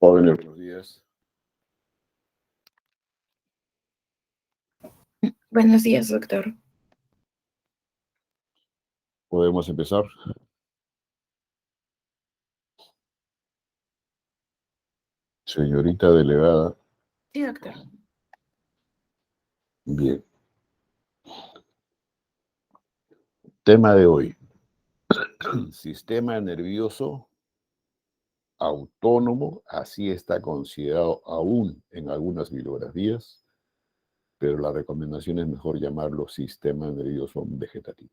Jóvenes, buenos días. Buenos días, doctor. ¿Podemos empezar? Señorita delegada. Sí, doctor. Bien. Tema de hoy. Sistema nervioso autónomo, así está considerado aún en algunas bibliografías, pero la recomendación es mejor llamarlo sistema nervioso vegetativo.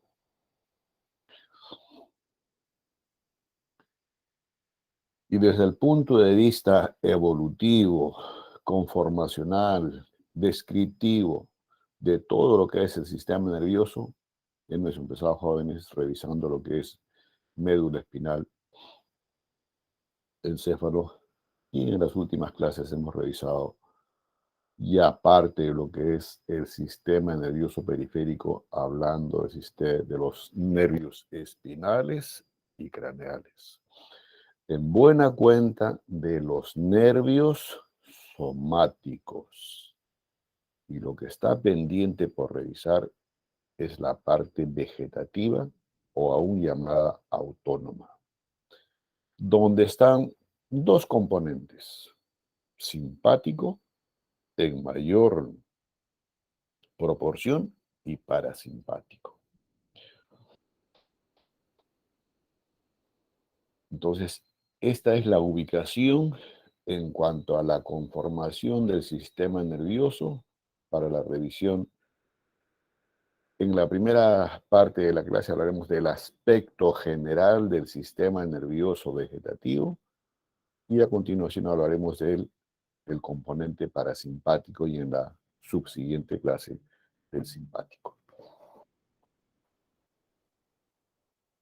Y desde el punto de vista evolutivo, conformacional, descriptivo, de todo lo que es el sistema nervioso, hemos empezado, jóvenes, revisando lo que es médula espinal, encéfalo, y en las últimas clases hemos revisado ya parte de lo que es el sistema nervioso periférico, hablando de los nervios espinales y craneales. En buena cuenta de los nervios somáticos. Y lo que está pendiente por revisar es la parte vegetativa o aún llamada autónoma, donde están dos componentes, simpático en mayor proporción y parasimpático. Entonces, esta es la ubicación en cuanto a la conformación del sistema nervioso para la revisión. En la primera parte de la clase hablaremos del aspecto general del sistema nervioso vegetativo y a continuación hablaremos del componente parasimpático y en la subsiguiente clase del simpático.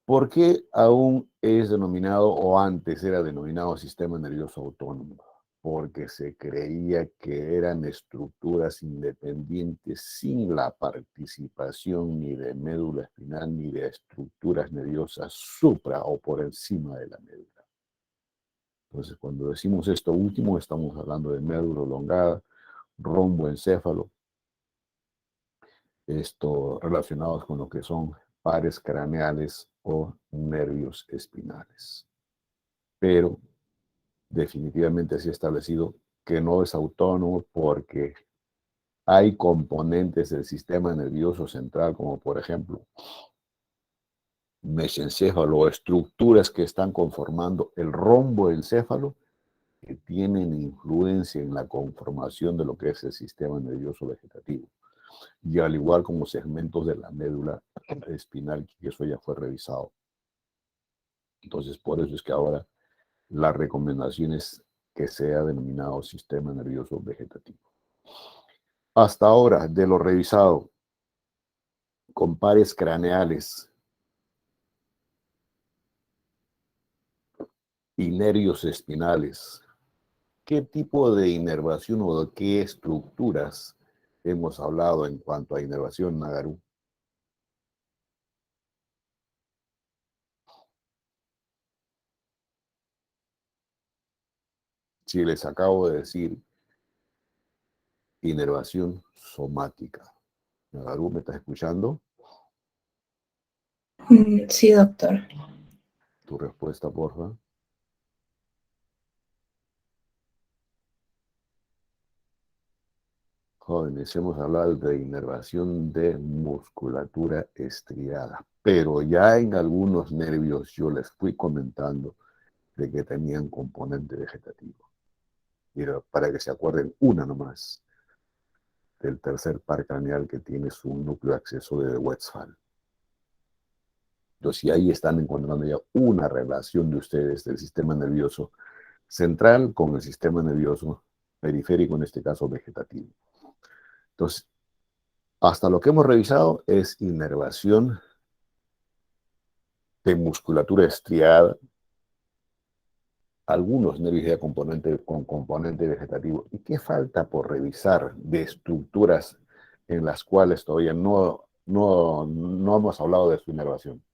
¿Por qué aún es denominado o antes era denominado sistema nervioso autónomo? Porque se creía que eran estructuras independientes sin la participación ni de médula espinal ni de estructuras nerviosas supra o por encima de la médula. Entonces, cuando decimos esto último, estamos hablando de médula elongada, romboencéfalo, esto relacionados con lo que son pares craneales o nervios espinales. Pero definitivamente se ha establecido que no es autónomo porque hay componentes del sistema nervioso central, como por ejemplo mesencéfalo o estructuras que están conformando el romboencéfalo, que tienen influencia en la conformación de lo que es el sistema nervioso vegetativo. Y al igual como segmentos de la médula espinal, que eso ya fue revisado. Entonces, por eso es que ahora la recomendación es que sea denominado sistema nervioso vegetativo. Hasta ahora, de lo revisado con pares craneales y nervios espinales, ¿qué tipo de inervación o de qué estructuras hemos hablado en cuanto a inervación, Nagaru? Si les acabo de decir inervación somática. Nagaru, ¿me estás escuchando? Sí, doctor. Tu respuesta, porfa. Jóvenes, hemos hablado de inervación de musculatura estriada, pero ya en algunos nervios yo les fui comentando de que tenían componente vegetativo. Mira, para que se acuerden una nomás, del tercer par craneal que tiene su núcleo accesorio de Westphal. Entonces, y ahí están encontrando ya una relación de ustedes del sistema nervioso central con el sistema nervioso periférico, en este caso vegetativo. Entonces, hasta lo que hemos revisado es inervación de musculatura estriada, algunos nervios ya con componente vegetativo. ¿Y qué falta por revisar de estructuras en las cuales todavía no hemos hablado de su inervación?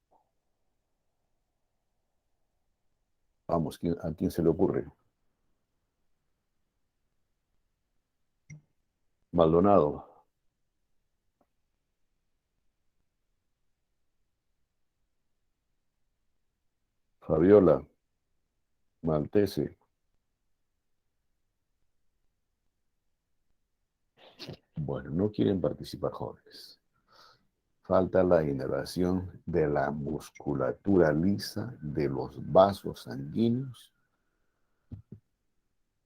Vamos, ¿a quién se le ocurre? Maldonado. Fabiola. Maltese. Bueno, no quieren participar jóvenes. Falta la inervación de la musculatura lisa de los vasos sanguíneos,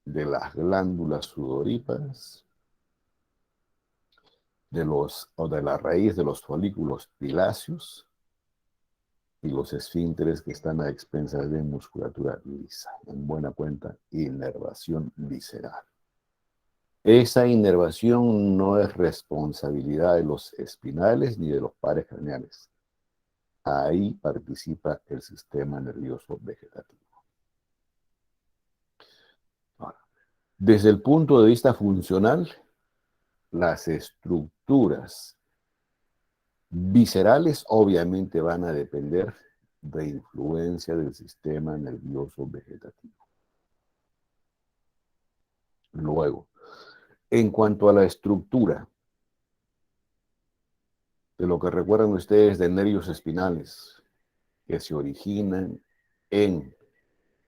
de las glándulas sudoríparas, de la raíz de los folículos piláceos y los esfínteres que están a expensas de musculatura lisa. En buena cuenta, inervación visceral. Esa inervación no es responsabilidad de los espinales ni de los pares craneales. Ahí participa el sistema nervioso vegetativo. Ahora, desde el punto de vista funcional, las estructuras viscerales obviamente van a depender de influencia del sistema nervioso vegetativo. Luego, en cuanto a la estructura, de lo que recuerdan ustedes de nervios espinales, que se originan en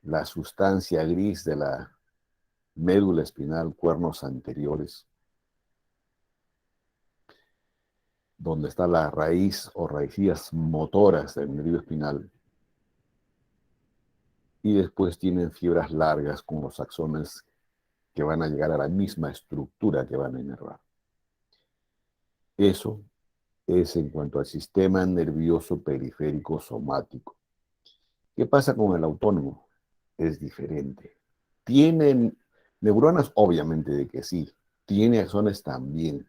la sustancia gris de la médula espinal, cuernos anteriores, donde está la raíz o raicillas motoras del nervio espinal, y después tienen fibras largas con los axones que van a llegar a la misma estructura que van a inervar. Eso es en cuanto al sistema nervioso periférico somático. ¿Qué pasa con el autónomo? Es diferente. ¿Tienen neuronas? Obviamente de que sí. Tiene axones también,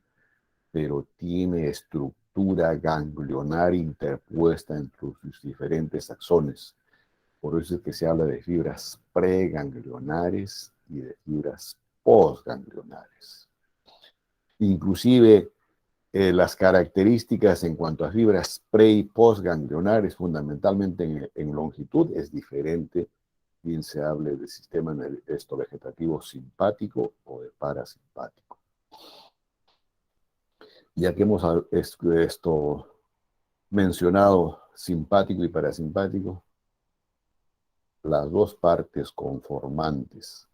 pero tiene estructura ganglionar interpuesta entre sus diferentes axones. Por eso es que se habla de fibras preganglionares y de fibras postganglionares. Inclusive las características en cuanto a fibras pre y postganglionares, fundamentalmente en longitud, es diferente, bien se hable del sistema vegetativo simpático o de parasimpático. Ya que hemos mencionado simpático y parasimpático, las dos partes conformantes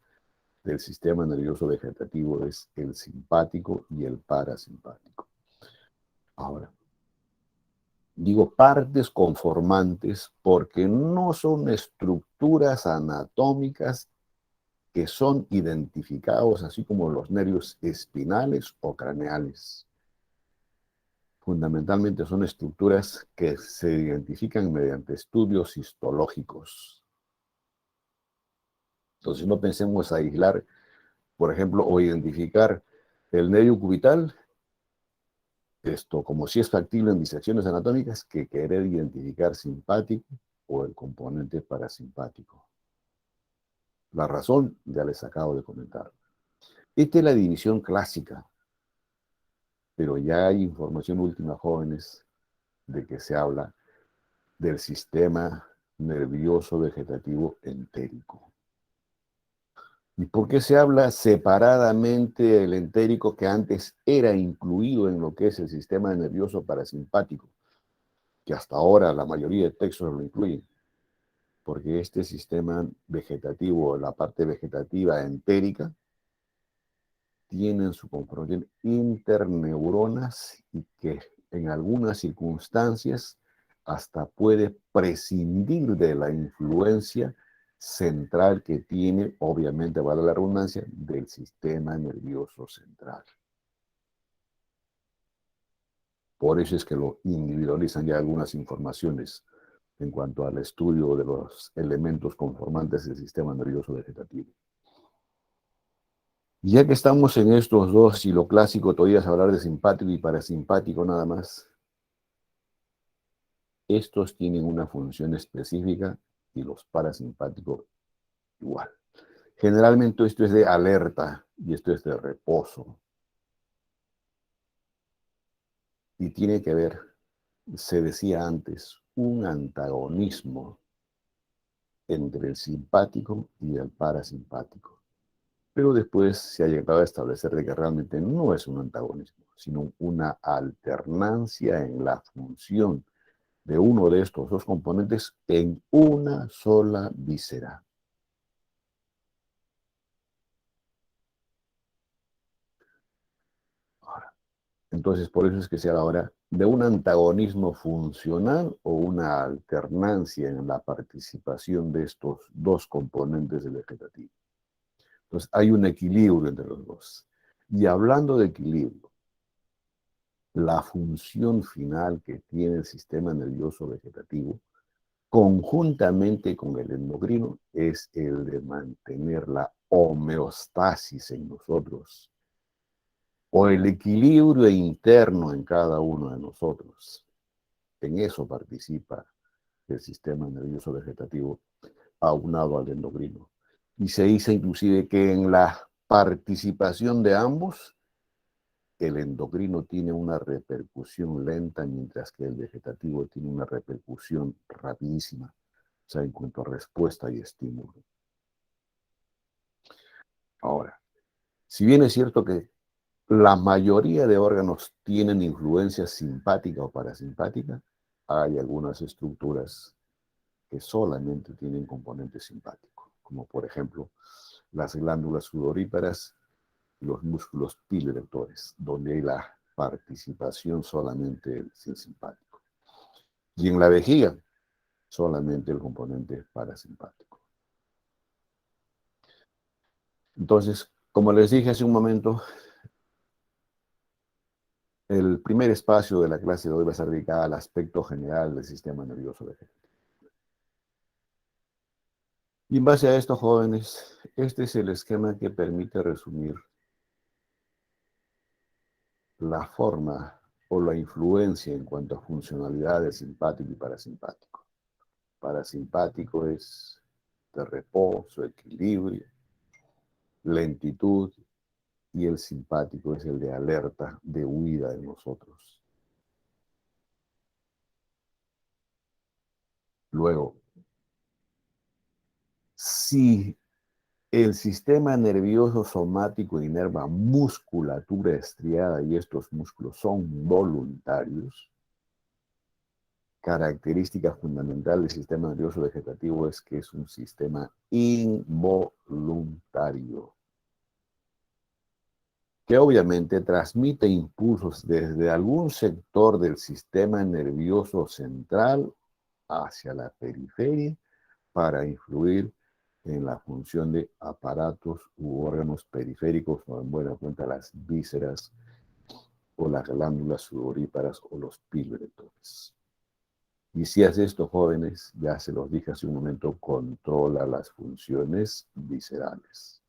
del sistema nervioso vegetativo es el simpático y el parasimpático. Ahora, digo partes conformantes porque no son estructuras anatómicas que son identificados así como los nervios espinales o craneales. Fundamentalmente son estructuras que se identifican mediante estudios histológicos. Entonces no pensemos aislar, por ejemplo, o identificar el nervio cubital, como si es factible en disecciones anatómicas, que querer identificar simpático o el componente parasimpático. La razón ya les acabo de comentar. Esta es la división clásica, pero ya hay información última, jóvenes, de que se habla del sistema nervioso vegetativo entérico. ¿Y por qué se habla separadamente del entérico que antes era incluido en lo que es el sistema nervioso parasimpático? Que hasta ahora la mayoría de textos lo incluyen. Porque este sistema vegetativo, la parte vegetativa entérica, tienen su conformación interneuronas y que en algunas circunstancias hasta puede prescindir de la influencia central que tiene, obviamente, vale la redundancia, del sistema nervioso central. Por eso es que lo individualizan ya algunas informaciones en cuanto al estudio de los elementos conformantes del sistema nervioso vegetativo. Ya que estamos en estos dos, y lo clásico todavía es hablar de simpático y parasimpático nada más, estos tienen una función específica y los parasimpáticos igual. Generalmente esto es de alerta y esto es de reposo. Y tiene que ver, se decía antes, un antagonismo entre el simpático y el parasimpático. Pero después se ha llegado a establecer de que realmente no es un antagonismo, sino una alternancia en la función de uno de estos dos componentes en una sola víscera. Ahora, entonces, por eso es que se habla ahora de un antagonismo funcional o una alternancia en la participación de estos dos componentes del vegetativo. Entonces, hay un equilibrio entre los dos. Y hablando de equilibrio, la función final que tiene el sistema nervioso vegetativo, conjuntamente con el endocrino, es el de mantener la homeostasis en nosotros, o el equilibrio interno en cada uno de nosotros. En eso participa el sistema nervioso vegetativo aunado al endocrino. Y se dice inclusive que en la participación de ambos, el endocrino tiene una repercusión lenta, mientras que el vegetativo tiene una repercusión rapidísima, o sea, en cuanto a respuesta y estímulo. Ahora, si bien es cierto que la mayoría de órganos tienen influencia simpática o parasimpática, hay algunas estructuras que solamente tienen componente simpático, como por ejemplo las glándulas sudoríparas y los músculos piloerectores, donde hay la participación solamente del simpático. Y en la vejiga, solamente el componente parasimpático. Entonces, como les dije hace un momento, el primer espacio de la clase de hoy va a estar dedicado al aspecto general del sistema nervioso vegetativo. Y en base a esto, jóvenes, este es el esquema que permite resumir la forma o la influencia en cuanto a funcionalidades simpático y parasimpático. Parasimpático es de reposo, equilibrio, lentitud, y el simpático es el de alerta, de huida de nosotros. Luego, si el sistema nervioso somático inerva musculatura estriada y estos músculos son voluntarios, característica fundamental del sistema nervioso vegetativo es que es un sistema involuntario, que obviamente transmite impulsos desde algún sector del sistema nervioso central hacia la periferia para influir en la función de aparatos u órganos periféricos, o en buena cuenta las vísceras o las glándulas sudoríparas o los piloerectores. Y si hace esto, jóvenes, ya se los dije hace un momento, controla las funciones viscerales.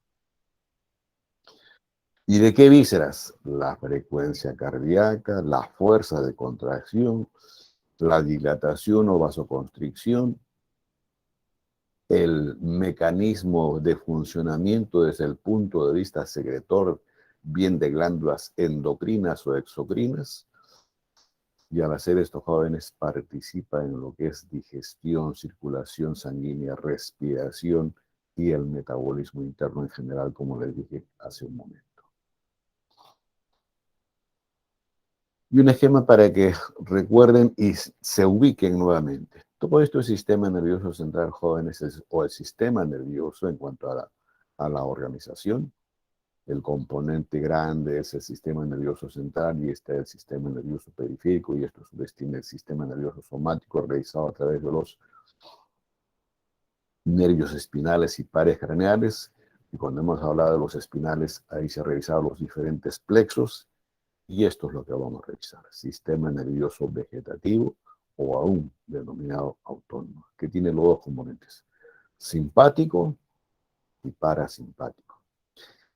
¿Y de qué vísceras? La frecuencia cardíaca, la fuerza de contracción, la dilatación o vasoconstricción, el mecanismo de funcionamiento desde el punto de vista secretor, bien de glándulas endocrinas o exocrinas, y al hacer esto, jóvenes, participa en lo que es digestión, circulación sanguínea, respiración y el metabolismo interno en general, como les dije hace un momento. Y un esquema para que recuerden y se ubiquen nuevamente. Todo esto es sistema nervioso central, jóvenes, o el sistema nervioso en cuanto a la organización. El componente grande es el sistema nervioso central y está el sistema nervioso periférico, y esto a su vez tiene el sistema nervioso somático realizado a través de los nervios espinales y pares craneales. Y cuando hemos hablado de los espinales, ahí se han revisado los diferentes plexos. Y esto es lo que vamos a revisar: sistema nervioso vegetativo, o aún denominado autónomo, que tiene los dos componentes, simpático y parasimpático.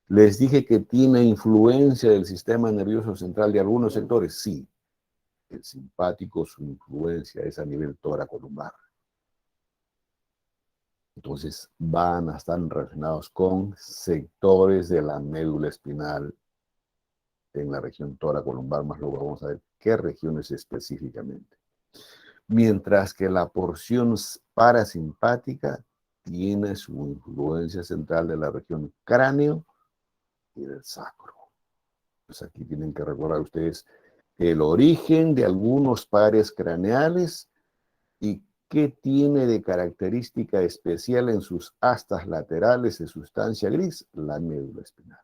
Les dije que tiene influencia del sistema nervioso central de algunos sectores. Sí, el simpático, su influencia es a nivel tóracolumbar. Entonces van a estar relacionados con sectores de la médula espinal en la región tóracolumbar, más luego vamos a ver qué regiones específicamente. Mientras que la porción parasimpática tiene su influencia central de la región cráneo y del sacro. Pues aquí tienen que recordar ustedes el origen de algunos pares craneales y qué tiene de característica especial en sus astas laterales de sustancia gris, la médula espinal.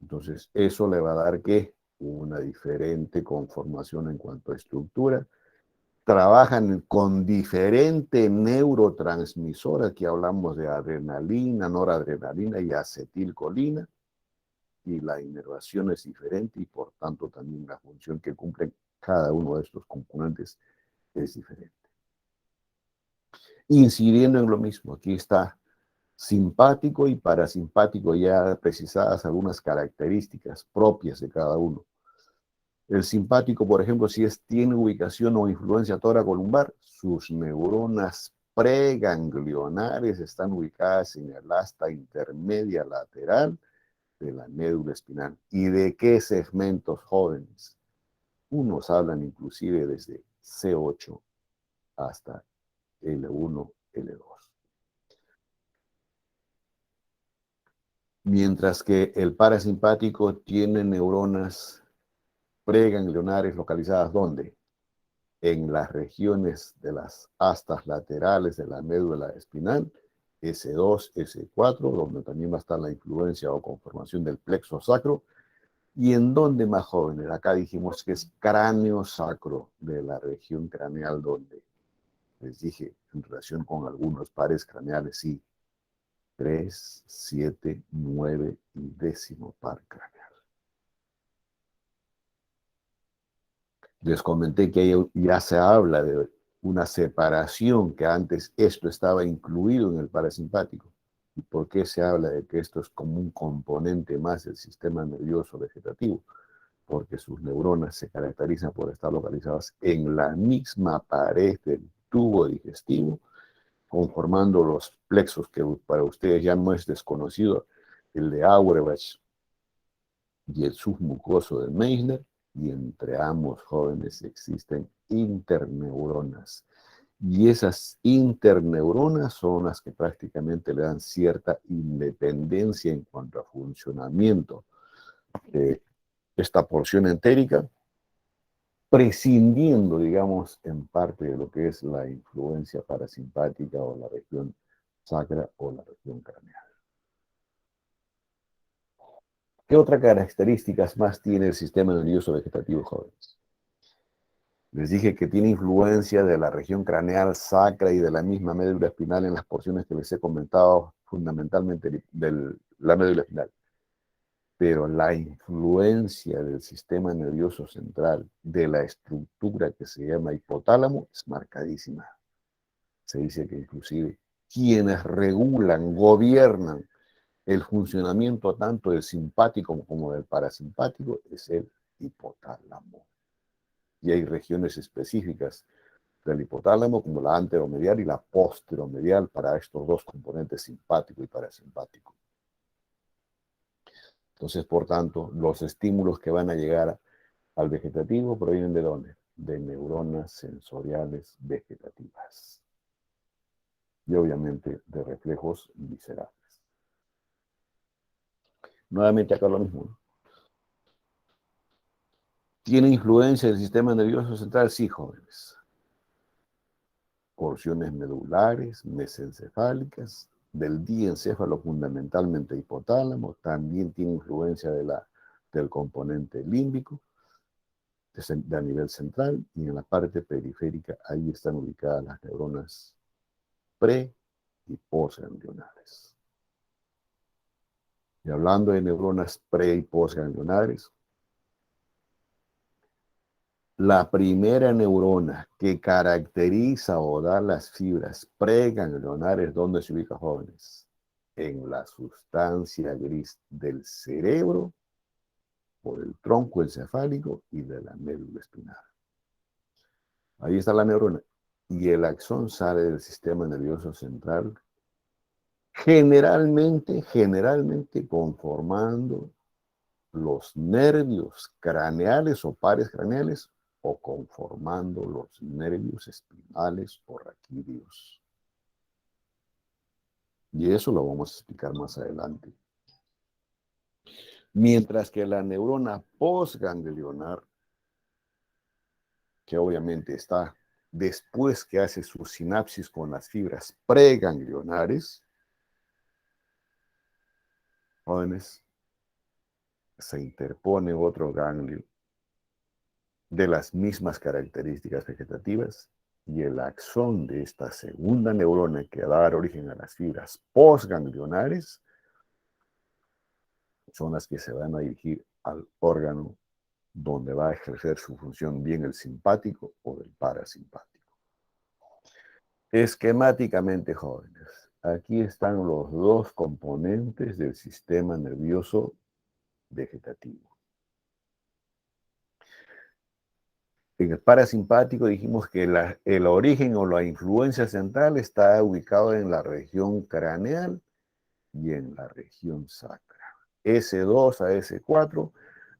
Entonces, eso le va a dar que una diferente conformación en cuanto a estructura. Trabajan con diferente neurotransmisor. Aquí hablamos de adrenalina, noradrenalina y acetilcolina. Y la inervación es diferente y por tanto también la función que cumplen cada uno de estos componentes es diferente. Incidiendo en lo mismo, aquí está simpático y parasimpático, ya precisadas algunas características propias de cada uno. El simpático, por ejemplo, si tiene ubicación o influencia toracolumbar, sus neuronas preganglionares están ubicadas en el asta intermedia lateral de la médula espinal. ¿Y de qué segmentos jóvenes? Unos hablan inclusive desde C8 hasta L1, L2. Mientras que el parasimpático tiene neuronas preganglionares localizadas ¿dónde? En las regiones de las astas laterales de la médula espinal, S2, S4, donde también va a estar la influencia o conformación del plexo sacro. ¿Y en dónde más jóvenes? Acá dijimos que es cráneo sacro de la región craneal, donde les dije en relación con algunos pares craneales, sí, 3, 7, 9 y 10º par craneal. Les comenté que ya se habla de una separación, que antes esto estaba incluido en el parasimpático. ¿Y por qué se habla de que esto es como un componente más del sistema nervioso vegetativo? Porque sus neuronas se caracterizan por estar localizadas en la misma pared del tubo digestivo, conformando los plexos que para ustedes ya no es desconocido, el de Auerbach y el submucoso de Meissner, y entre ambos jóvenes existen interneuronas. Y esas interneuronas son las que prácticamente le dan cierta independencia en cuanto a funcionamiento de esta porción entérica, prescindiendo, digamos, en parte de lo que es la influencia parasimpática o la región sacra o la región craneal. ¿Qué otras características más tiene el sistema nervioso vegetativo, jóvenes? Les dije que tiene influencia de la región craneal sacra y de la misma médula espinal en las porciones que les he comentado, fundamentalmente de la médula espinal. Pero la influencia del sistema nervioso central, de la estructura que se llama hipotálamo, es marcadísima. Se dice que inclusive quienes regulan, gobiernan el funcionamiento tanto del simpático como del parasimpático es el hipotálamo. Y hay regiones específicas del hipotálamo como la anteromedial y la posteromedial para estos dos componentes simpático y parasimpático. Entonces, por tanto, los estímulos que van a llegar al vegetativo provienen ¿de dónde? De neuronas sensoriales vegetativas. Y obviamente de reflejos viscerales. Nuevamente acá lo mismo, ¿no? ¿Tiene influencia el sistema nervioso central? Sí, jóvenes. Porciones medulares, mesencefálicas, del diencéfalo fundamentalmente hipotálamo, también tiene influencia del componente límbico, a nivel central, y en la parte periférica, ahí están ubicadas las neuronas pre- y postganglionares. Y hablando de neuronas pre- y postganglionares, la primera neurona que caracteriza o da las fibras preganglionares, ¿dónde se ubica, jóvenes? En la sustancia gris del cerebro, por el tronco encefálico y de la médula espinal. Ahí está la neurona. Y el axón sale del sistema nervioso central, generalmente conformando los nervios craneales o pares craneales o conformando los nervios espinales o raquídeos. Y eso lo vamos a explicar más adelante. Mientras que la neurona postganglionar, que obviamente está después que hace su sinapsis con las fibras preganglionares, jóvenes, se interpone otro ganglio de las mismas características vegetativas y el axón de esta segunda neurona que va a dar origen a las fibras postganglionares son las que se van a dirigir al órgano donde va a ejercer su función bien el simpático o del parasimpático. Esquemáticamente, jóvenes, aquí están los dos componentes del sistema nervioso vegetativo. En el parasimpático dijimos que el origen o la influencia central está ubicado en la región craneal y en la región sacra. S2 a S4,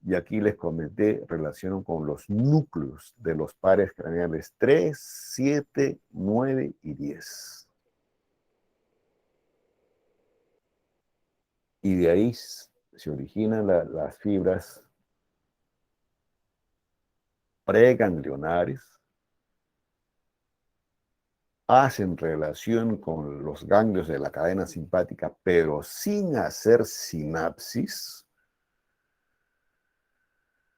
y aquí les comenté, relacionan con los núcleos de los pares craneales 3, 7, 9 y 10. Y de ahí se originan las fibras preganglionares, hacen relación con los ganglios de la cadena simpática, pero sin hacer sinapsis.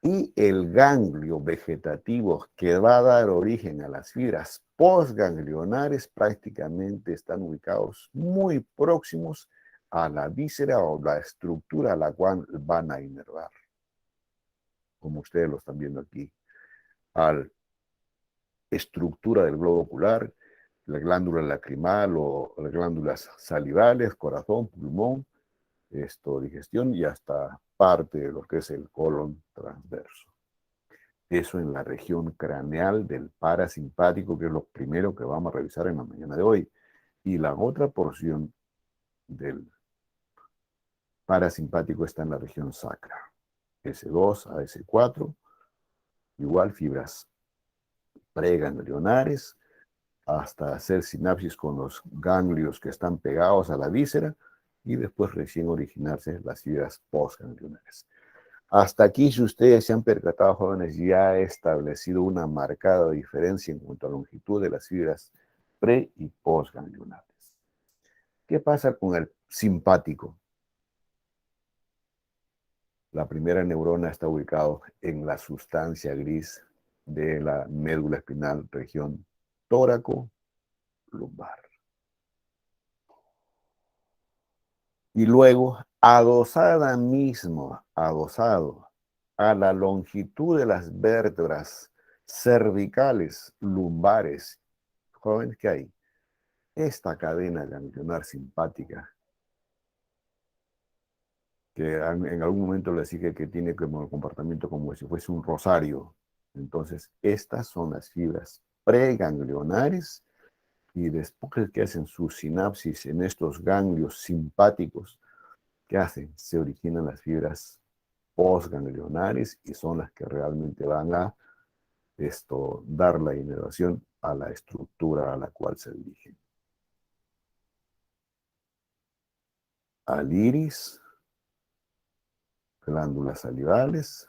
Y el ganglio vegetativo que va a dar origen a las fibras postganglionares prácticamente están ubicados muy próximos a la víscera o la estructura a la cual van a inervar, como ustedes lo están viendo aquí, a la estructura del globo ocular, la glándula lacrimal o las glándulas salivales, corazón, pulmón, digestión y hasta parte de lo que es el colon transverso. Eso en la región craneal del parasimpático, que es lo primero que vamos a revisar en la mañana de hoy. Y la otra porción del parasimpático está en la región sacra. S2 a S4, igual fibras preganglionares, hasta hacer sinapsis con los ganglios que están pegados a la víscera y después recién originarse las fibras postganglionares. Hasta aquí, si ustedes se han percatado, jóvenes, ya he establecido una marcada diferencia en cuanto a longitud de las fibras pre- y postganglionares. ¿Qué pasa con el simpático? La primera neurona está ubicada en la sustancia gris de la médula espinal, región tóraco-lumbar. Y luego, adosado a la longitud de las vértebras cervicales, lumbares, jóvenes, que hay esta cadena ganglionar simpática, que en algún momento les dije que tiene como el comportamiento como si fuese un rosario. Entonces, estas son las fibras preganglionares y después que hacen su sinapsis en estos ganglios simpáticos, ¿qué hacen? Se originan las fibras postganglionares y son las que realmente van a dar la inervación a la estructura a la cual se dirigen. Al iris, glándulas salivales,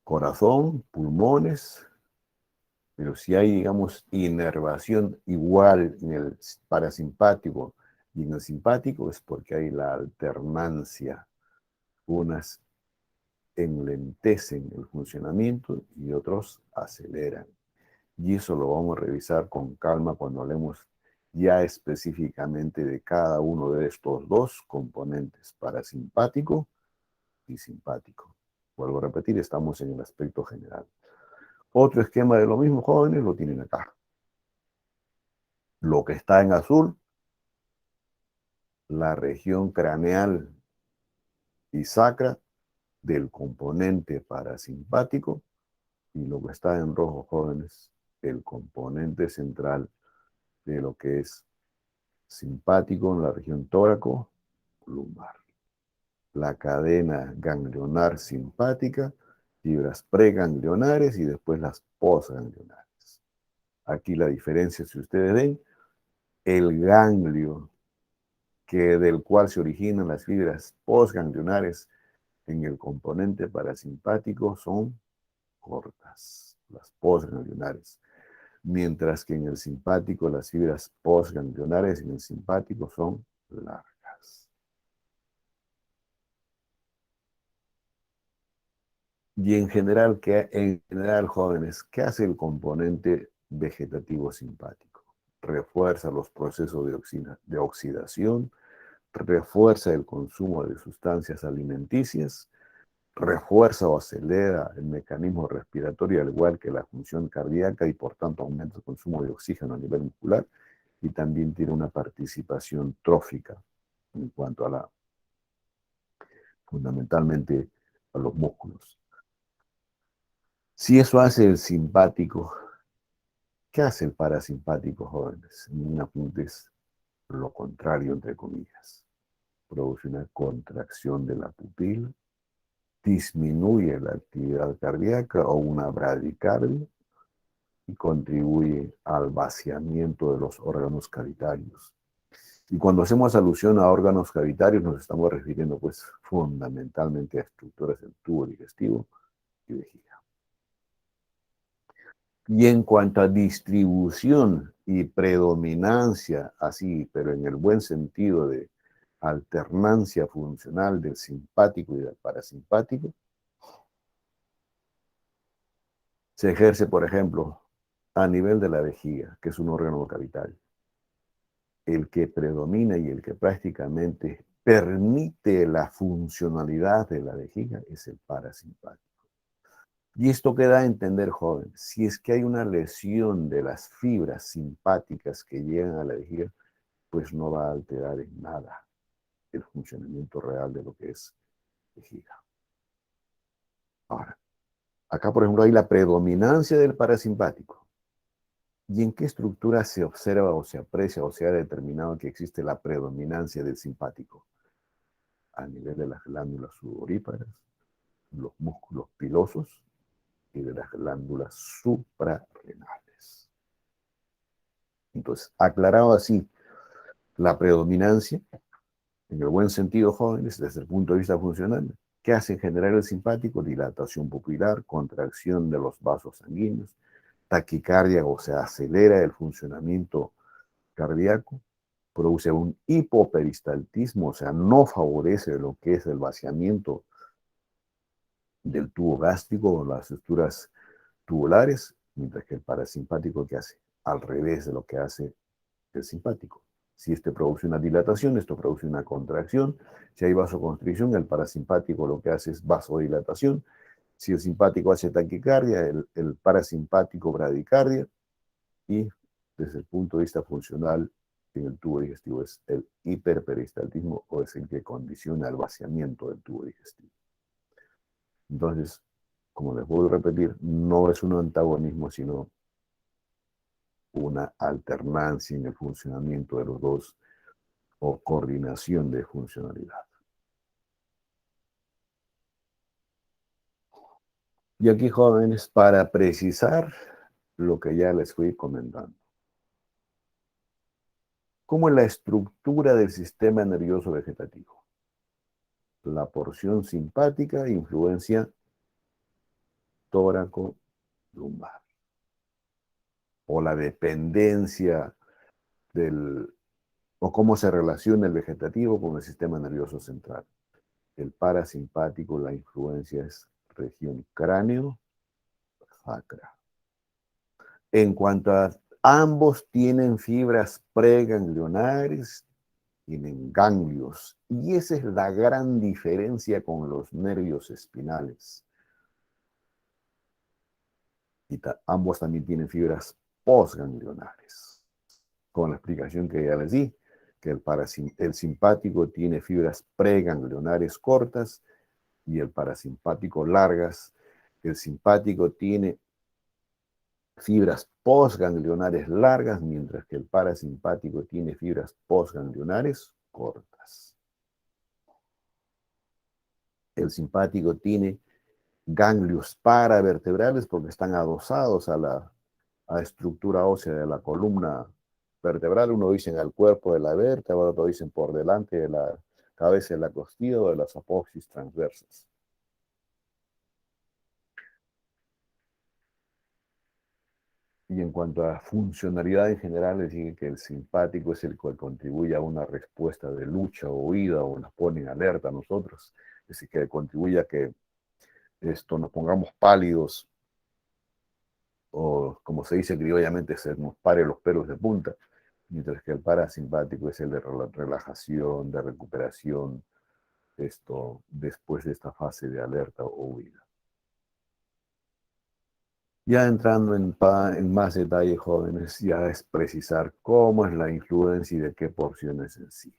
corazón, pulmones, pero si hay, digamos, inervación igual en el parasimpático y en el simpático es porque hay la alternancia. Unas enlentecen el funcionamiento y otros aceleran. Y eso lo vamos a revisar con calma cuando hablemos ya específicamente de cada uno de estos dos componentes, parasimpático y simpático. Vuelvo a repetir, estamos en el aspecto general. Otro esquema de lo mismo, jóvenes, lo tienen acá. Lo que está en azul, la región craneal y sacra del componente parasimpático, y lo que está en rojo, jóvenes, el componente central de lo que es simpático en la región tóraco-lumbar. La cadena ganglionar simpática, fibras preganglionares y después las postganglionares. Aquí la diferencia, si ustedes ven, el ganglio del cual se originan las fibras postganglionares en el componente parasimpático son cortas, las postganglionares, mientras que en el simpático las fibras postganglionares en el simpático son largas. Y en general, jóvenes, ¿qué hace el componente vegetativo simpático? Refuerza los procesos de oxidación, refuerza el consumo de sustancias alimenticias, refuerza o acelera el mecanismo respiratorio, al igual que la función cardíaca, y por tanto aumenta el consumo de oxígeno a nivel muscular, y también tiene una participación trófica en cuanto a fundamentalmente a los músculos. Si eso hace el simpático, ¿qué hace el parasimpático, jóvenes? En un apunte es lo contrario, entre comillas. Produce una contracción de la pupila, disminuye la actividad cardíaca o una bradicardia y contribuye al vaciamiento de los órganos cavitarios. Y cuando hacemos alusión a órganos cavitarios nos estamos refiriendo pues fundamentalmente a estructuras del tubo digestivo y vejiga. Y en cuanto a distribución y predominancia, así, pero en el buen sentido de alternancia funcional del simpático y del parasimpático, se ejerce, por ejemplo, a nivel de la vejiga, que es un órgano cavitario. El que predomina y el que prácticamente permite la funcionalidad de la vejiga es el parasimpático. Y esto queda a entender, joven, si es que hay una lesión de las fibras simpáticas que llegan a la vejiga, pues no va a alterar en nada el funcionamiento real de lo que es vejiga. Ahora, acá por ejemplo hay la predominancia del parasimpático. ¿Y en qué estructura se observa o se aprecia o se ha determinado que existe la predominancia del simpático? A nivel de las glándulas sudoríparas, los músculos pilosos y de las glándulas suprarrenales. Entonces, aclarado así la predominancia, en el buen sentido, jóvenes, desde el punto de vista funcional, ¿qué hace en general el simpático? Dilatación pupilar, contracción de los vasos sanguíneos, taquicardia, o sea, acelera el funcionamiento cardíaco, produce un hipoperistaltismo, o sea, no favorece lo que es el vaciamiento del tubo gástrico o las estructuras tubulares, mientras que el parasimpático, ¿qué hace? Al revés de lo que hace el simpático. Si este produce una dilatación, esto produce una contracción. Si hay vasoconstricción, el parasimpático lo que hace es vasodilatación. Si el simpático hace taquicardia, el parasimpático bradicardia. Y desde el punto de vista funcional, en el tubo digestivo es el hiperperistaltismo, o es el que condiciona el vaciamiento del tubo digestivo. Entonces, como les vuelvo a repetir, no es un antagonismo, sino una alternancia en el funcionamiento de los dos, o coordinación de funcionalidad. Y aquí, jóvenes, para precisar lo que ya les fui comentando. ¿Cómo es la estructura del sistema nervioso vegetativo? La porción simpática influencia tóraco-lumbar. O la dependencia o cómo se relaciona el vegetativo con el sistema nervioso central. El parasimpático, la influencia es región cráneo-sacra. En cuanto a ambos tienen fibras preganglionares, tienen ganglios, y esa es la gran diferencia con los nervios espinales. Y ambos también tienen fibras postganglionares, con la explicación que ya les di, que el simpático tiene fibras preganglionares cortas y el parasimpático largas. El simpático tiene fibras postganglionares largas, mientras que el parasimpático tiene fibras postganglionares cortas. El simpático tiene ganglios paravertebrales porque están adosados a la estructura ósea de la columna vertebral, uno dicen al cuerpo de la vértebra, otro dicen por delante de la cabeza de la costilla o de las apófisis transversas. Y en cuanto a funcionalidad en general, les dije que el simpático es el que contribuye a una respuesta de lucha o huida o nos pone en alerta a nosotros. Es decir, que contribuye a que nos pongamos pálidos o, como se dice criollamente, se nos pare los pelos de punta. Mientras que el parasimpático es el de relajación, de recuperación, después de esta fase de alerta o huida. Ya entrando en más detalle, jóvenes, ya es precisar cómo es la influencia y de qué porciones en sí.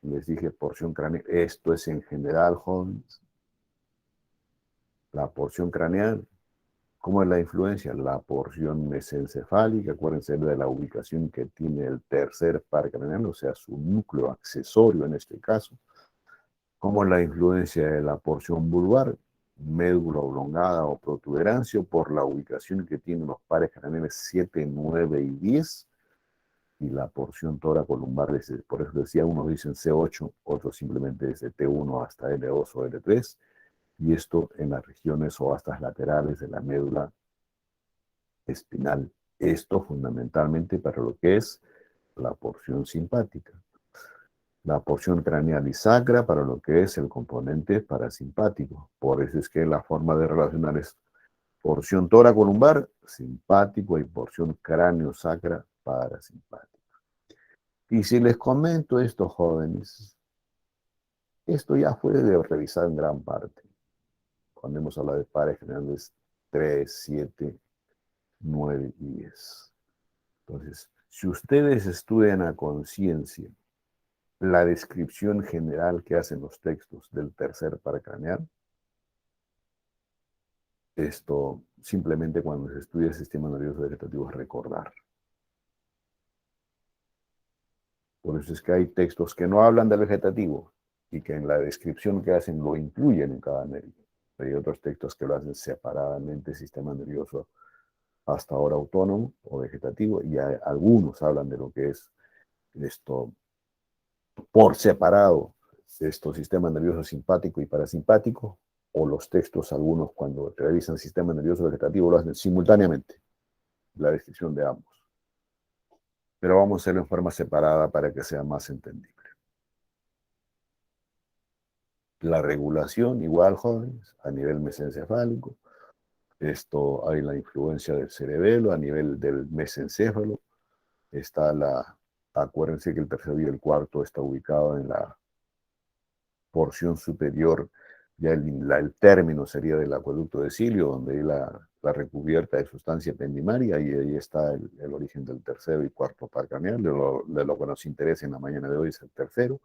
Les dije porción craneal, esto es en general, jóvenes. La porción craneal, ¿cómo es la influencia? La porción mesencefálica, acuérdense de la ubicación que tiene el tercer par craneal, o sea, su núcleo accesorio en este caso. ¿Cómo es la influencia de la porción vulvar? Médula oblongada o protuberancia por la ubicación que tienen los pares craneales 7, 9 y 10 y la porción toracolumbar, por eso decía, unos dicen C8, otros simplemente desde T1 hasta L2 o L3 y esto en las regiones o hasta laterales de la médula espinal. Esto fundamentalmente para lo que es la porción simpática. La porción craneal y sacra para lo que es el componente parasimpático. Por eso es que la forma de relacionar es porción toracolumbar, simpático, y porción cráneo-sacra, parasimpático. Y si les comento esto, jóvenes, esto ya fue de revisar en gran parte. Cuando hemos hablado de pares generales 3, 7, 9 y 10. Entonces, si ustedes estudian a conciencia la descripción general que hacen los textos del tercer par craneal, esto simplemente cuando se estudia el sistema nervioso vegetativo es recordar. Por eso es que hay textos que no hablan del vegetativo y que en la descripción que hacen lo incluyen en cada nervio. Hay otros textos que lo hacen separadamente, sistema nervioso hasta ahora autónomo o vegetativo, y algunos hablan de lo que es esto por separado, sistema nervioso simpático y parasimpático, o los textos, algunos cuando realizan sistema nervioso vegetativo lo hacen simultáneamente, la descripción de ambos. Pero vamos a hacerlo en forma separada para que sea más entendible. La regulación, igual, jóvenes, a nivel mesencefálico. Hay la influencia del cerebelo a nivel del mesencéfalo. Acuérdense que el tercero y el cuarto está ubicado en la porción superior, ya el término sería del acueducto de Cilio, donde hay la recubierta de sustancia ependimaria, y ahí está el origen del tercero y cuarto par craneal, de lo que nos interesa en la mañana de hoy es el tercero.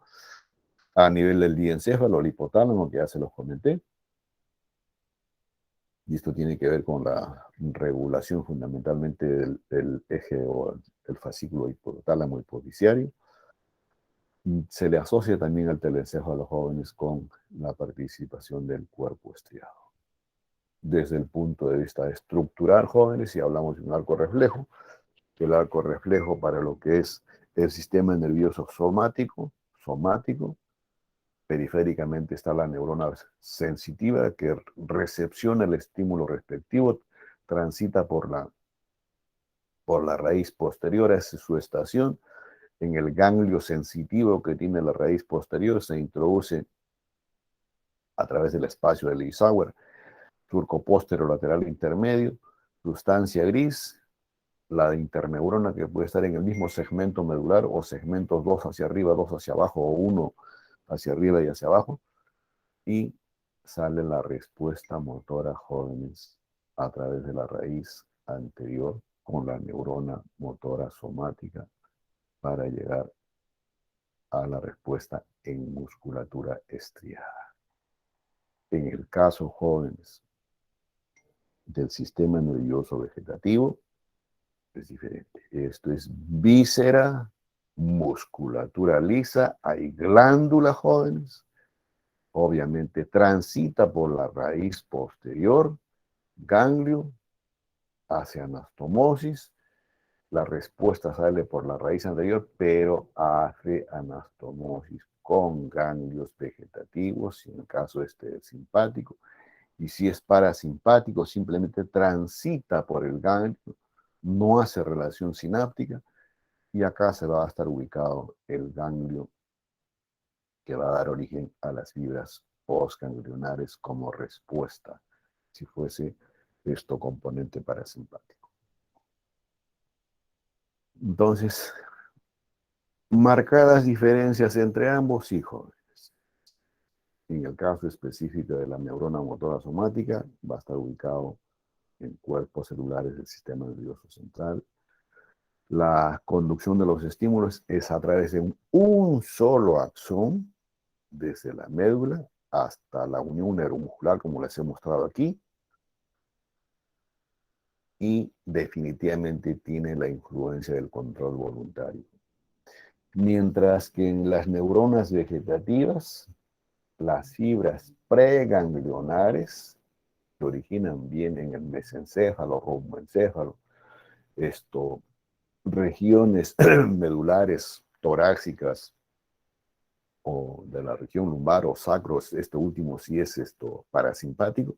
A nivel del diencéfalo, el hipotálamo, que ya se los comenté, y esto tiene que ver con la regulación fundamentalmente del eje o el fascículo hipotálamo hipofisiario. Y se le asocia también al telencéfalo a los jóvenes con la participación del cuerpo estriado. Desde el punto de vista estructural, jóvenes, si hablamos de un arco reflejo, el arco reflejo para lo que es el sistema nervioso somático, periféricamente está la neurona sensitiva que recepciona el estímulo respectivo, transita por la raíz posterior, esa es su estación. En el ganglio sensitivo que tiene la raíz posterior se introduce a través del espacio de Lee-Sauer, surco posterolateral intermedio, sustancia gris, la interneurona que puede estar en el mismo segmento medular o segmentos 2 hacia arriba, 2 hacia abajo o 1 hacia arriba y hacia abajo, y sale la respuesta motora, jóvenes, a través de la raíz anterior con la neurona motora somática para llegar a la respuesta en musculatura estriada. En el caso, jóvenes, del sistema nervioso vegetativo, es diferente. Esto es víscera, musculatura lisa, hay glándula, jóvenes. Obviamente transita por la raíz posterior, ganglio, hacia anastomosis, la respuesta sale por la raíz anterior, pero hace anastomosis con ganglios vegetativos, si en el caso este es simpático, y si es parasimpático, simplemente transita por el ganglio, no hace relación sináptica, y acá se va a estar ubicado el ganglio que va a dar origen a las fibras postganglionares como respuesta, si fuese esto componente parasimpático. Entonces, marcadas diferencias entre ambos, sí, jóvenes. En el caso específico de la neurona motora somática, va a estar ubicado en cuerpos celulares del sistema nervioso central. La conducción de los estímulos es a través de un solo axón, desde la médula hasta la unión neuromuscular, como les he mostrado aquí, y definitivamente tiene la influencia del control voluntario. Mientras que en las neuronas vegetativas, las fibras preganglionares se originan bien en el mesencéfalo, romboencéfalo, regiones medulares, torácicas o de la región lumbar o sacros, este último sí es parasimpático,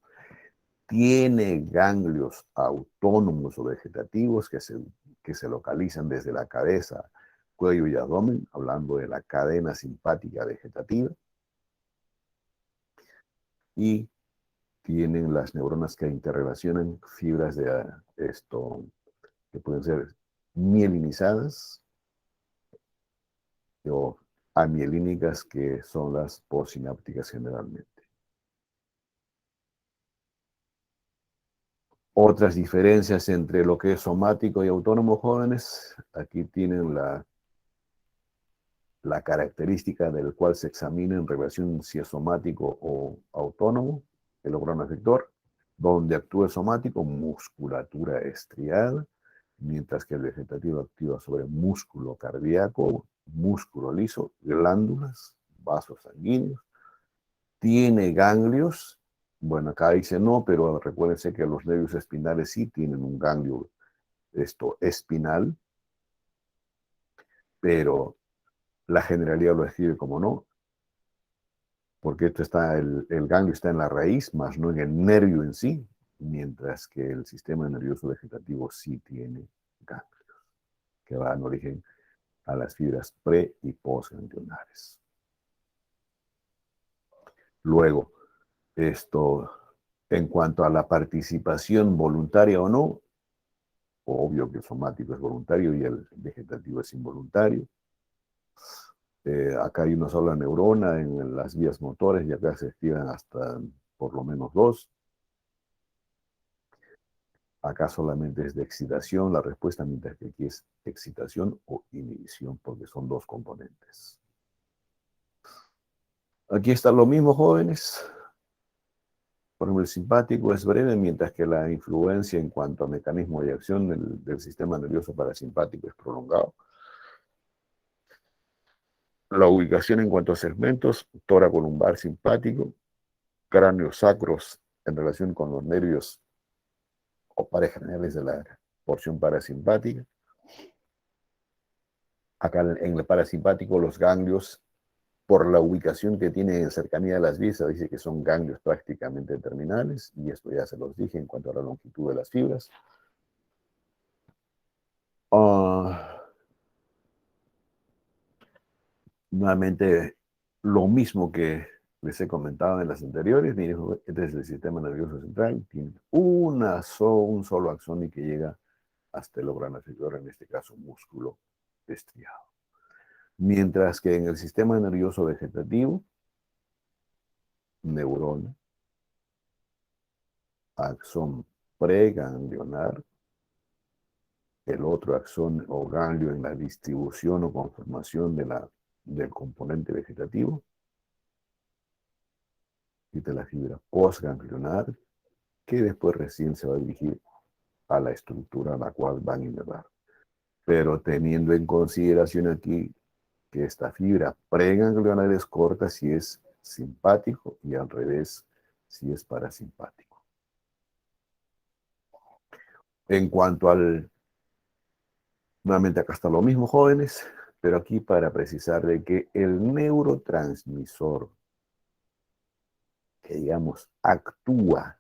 tiene ganglios autónomos o vegetativos que se localizan desde la cabeza, cuello y abdomen, hablando de la cadena simpática vegetativa, y tienen las neuronas que interrelacionan fibras de que pueden ser mielinizadas o amielínicas, que son las postsinápticas generalmente. Otras diferencias entre lo que es somático y autónomo, jóvenes, aquí tienen la característica del cual se examina en relación si es somático o autónomo, el órgano efector, donde actúa el somático, musculatura estriada, mientras que el vegetativo actúa sobre músculo cardíaco, músculo liso, glándulas, vasos sanguíneos, tiene ganglios. Bueno, acá dice no, pero recuérdense que los nervios espinales sí tienen un ganglio espinal, pero la generalidad lo escribe como no, porque el ganglio está en la raíz, más no en el nervio en sí, mientras que el sistema nervioso vegetativo sí tiene ganglios, que dan origen a las fibras pre- y postganglionares. Luego, en cuanto a la participación voluntaria o no, obvio que el somático es voluntario y el vegetativo es involuntario. Acá hay una sola neurona en las vías motores y acá se activan hasta por lo menos dos. Acá solamente es de excitación la respuesta, mientras que aquí es excitación o inhibición, porque son dos componentes. Aquí está lo mismo, jóvenes. Por ejemplo, el simpático es breve, mientras que la influencia en cuanto a mecanismo de acción del sistema nervioso parasimpático es prolongado. La ubicación en cuanto a segmentos, tóraco lumbar simpático, cráneo sacros en relación con los nervios o pares generales de la porción parasimpática. Acá en el parasimpático los ganglios, por la ubicación que tienen en cercanía de las vías, dice que son ganglios prácticamente terminales, y esto ya se los dije en cuanto a la longitud de las fibras. Nuevamente, lo mismo que les he comentado en las anteriores, miren, este es el sistema nervioso central, tiene un solo axón y que llega hasta el órgano efector, en este caso músculo estriado. Mientras que en el sistema nervioso vegetativo, neurona, axón preganglionar, el otro axón o ganglio en la distribución o conformación del componente vegetativo, y de la fibra postganglionar, que después recién se va a dirigir a la estructura a la cual van a inervar. Pero teniendo en consideración aquí que esta fibra preganglionar es corta si es simpático y al revés si es parasimpático. En cuanto al Nuevamente acá está lo mismo, jóvenes, pero aquí para precisar de que el neurotransmisor que, digamos, actúa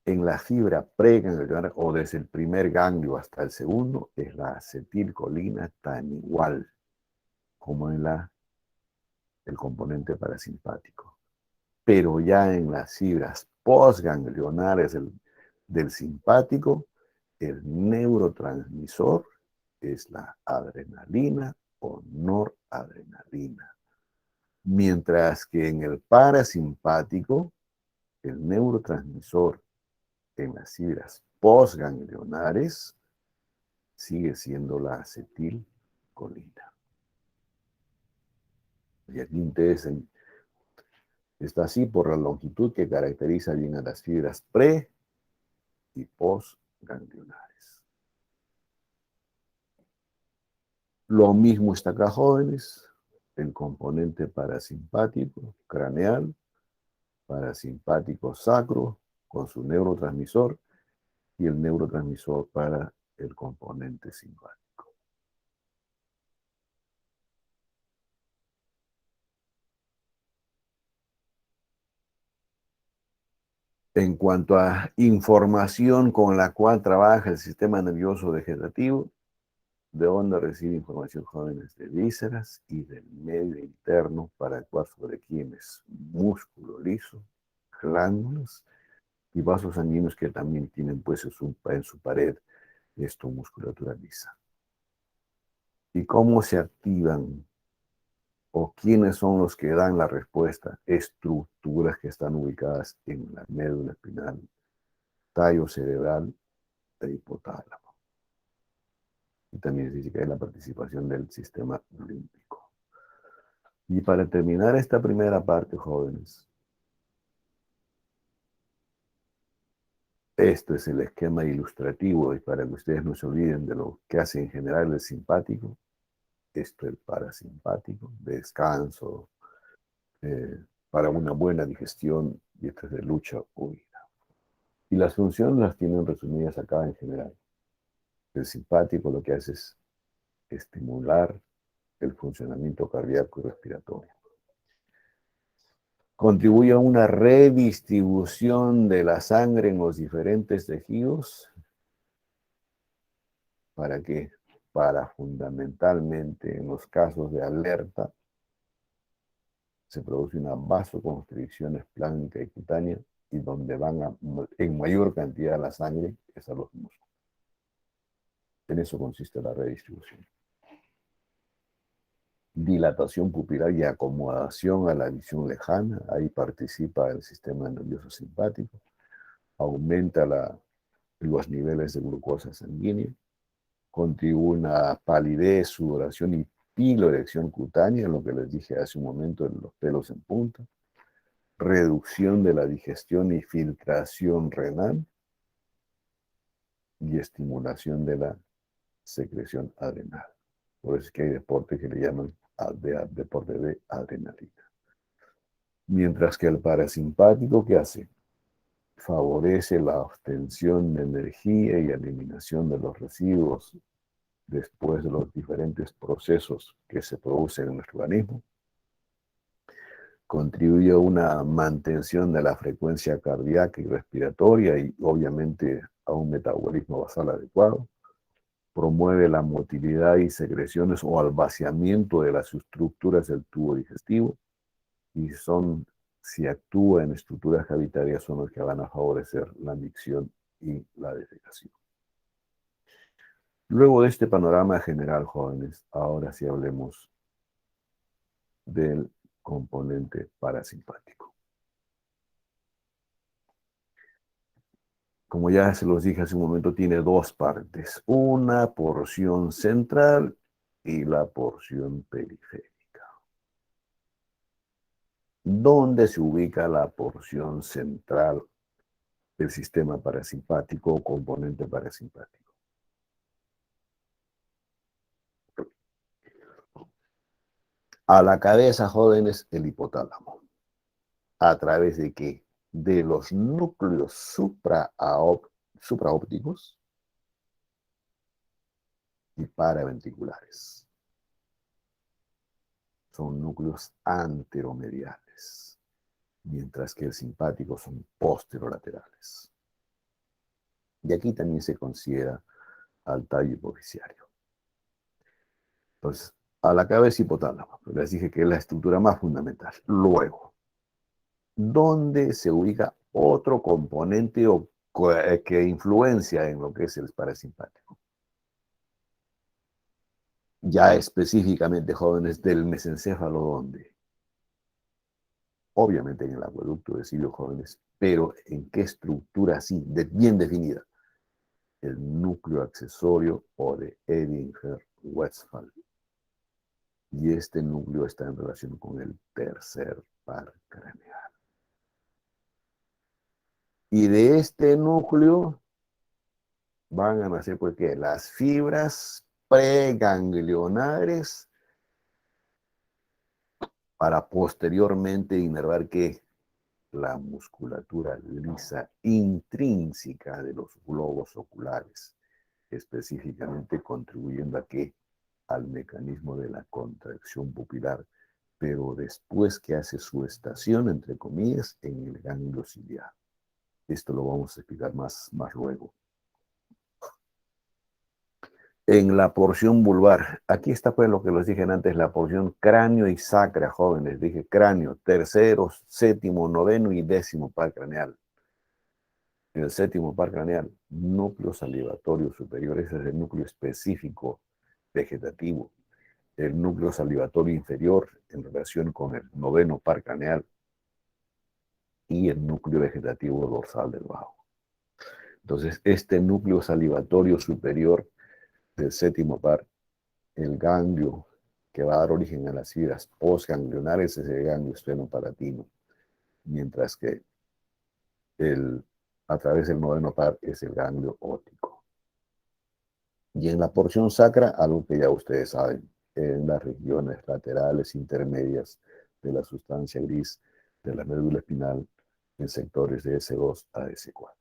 en la fibra preganglionar o desde el primer ganglio hasta el segundo es la acetilcolina, tan igual como en el componente parasimpático. Pero ya en las fibras postganglionares del simpático, el neurotransmisor es la adrenalina o noradrenalina. Mientras que en el parasimpático, el neurotransmisor en las fibras postganglionares sigue siendo la acetilcolina. Y aquí ustedes está así por la longitud que caracteriza bien a las fibras pre y postganglionares. Lo mismo está acá, jóvenes, el componente parasimpático craneal, parasimpático sacro con su neurotransmisor y el neurotransmisor para el componente simpático. En cuanto a información con la cual trabaja el sistema nervioso vegetativo, de dónde recibe información, jóvenes, de vísceras y del medio interno para actuar sobre quienes, músculo liso, glándulas y vasos sanguíneos que también tienen pues en su pared esto, musculatura lisa. ¿Y cómo se activan o quiénes son los que dan la respuesta? Estructuras que están ubicadas en la médula espinal, tallo cerebral e hipotálamo. Y también se dice que hay la participación del sistema límbico. Y para terminar esta primera parte, jóvenes, esto es el esquema ilustrativo y para que ustedes no se olviden de lo que hace en general el simpático, esto es el parasimpático, descanso, para una buena digestión y esto es de lucha o huida. Y las funciones las tienen resumidas acá en general. El simpático lo que hace es estimular el funcionamiento cardíaco y respiratorio. Contribuye a una redistribución de la sangre en los diferentes tejidos. ¿Para qué? Para fundamentalmente en los casos de alerta se produce una vasoconstricción esplánica y cutánea y donde van en mayor cantidad la sangre es a los músculos. En eso consiste la redistribución. Dilatación pupilar y acomodación a la visión lejana. Ahí participa el sistema nervioso simpático. Aumenta los niveles de glucosa sanguínea. Contribuye a palidez, sudoración y piloerección cutánea, lo que les dije hace un momento, de los pelos en punta. Reducción de la digestión y filtración renal. Y estimulación de la secreción adrenal. Por eso es que hay deportes que le llaman deporte de adrenalina. Mientras que el parasimpático, ¿qué hace? Favorece la obtención de energía y eliminación de los residuos después de los diferentes procesos que se producen en nuestro organismo. Contribuye a una mantención de la frecuencia cardíaca y respiratoria y obviamente a un metabolismo basal adecuado. Promueve la motilidad y secreciones o al vaciamiento de las estructuras del tubo digestivo y si actúa en estructuras cavitarias, son los que van a favorecer la micción y la defecación. Luego de este panorama general, jóvenes, ahora sí hablemos del componente parasimpático. Como ya se los dije hace un momento, tiene dos partes, una porción central y la porción periférica. ¿Dónde se ubica la porción central del sistema parasimpático o componente parasimpático? A la cabeza, jóvenes, el hipotálamo. ¿A través de qué? De los núcleos supraópticos y paraventriculares. Son núcleos anteromediales, mientras que el simpático son posterolaterales. Y aquí también se considera al tallo hipofisiario. Entonces, a la cabeza hipotálamo, les dije que es la estructura más fundamental. Luego, ¿dónde se ubica otro componente que influencia en lo que es el parasimpático? Ya específicamente, jóvenes, del mesencéfalo, ¿dónde? Obviamente en el acueducto de Sirio, jóvenes, pero ¿en qué estructura así, bien definida? El núcleo accesorio o de Edinger-Westphal. Y este núcleo está en relación con el tercer par craneal. Y de este núcleo van a nacer, pues, ¿qué? Las fibras preganglionares para posteriormente inervar, ¿qué? La musculatura lisa intrínseca de los globos oculares, específicamente contribuyendo a qué? Al mecanismo de la contracción pupilar, pero después que hace su estación, entre comillas, en el ganglio ciliar. Esto lo vamos a explicar más luego. En la porción vulvar, aquí está pues lo que les dije antes, la porción cráneo y sacra, jóvenes. Dije cráneo, tercero, séptimo, noveno y décimo par craneal. En el séptimo par craneal, núcleo salivatorio superior, ese es el núcleo específico vegetativo. El núcleo salivatorio inferior en relación con el noveno par craneal y el núcleo vegetativo dorsal del bajo. Entonces, este núcleo salivatorio superior del séptimo par, el ganglio que va a dar origen a las fibras postganglionares, es el ganglio esfenopalatino, mientras que a través del noveno par es el ganglio óptico. Y en la porción sacra, algo que ya ustedes saben, en las regiones laterales intermedias de la sustancia gris de la médula espinal, en sectores de S2 a S4.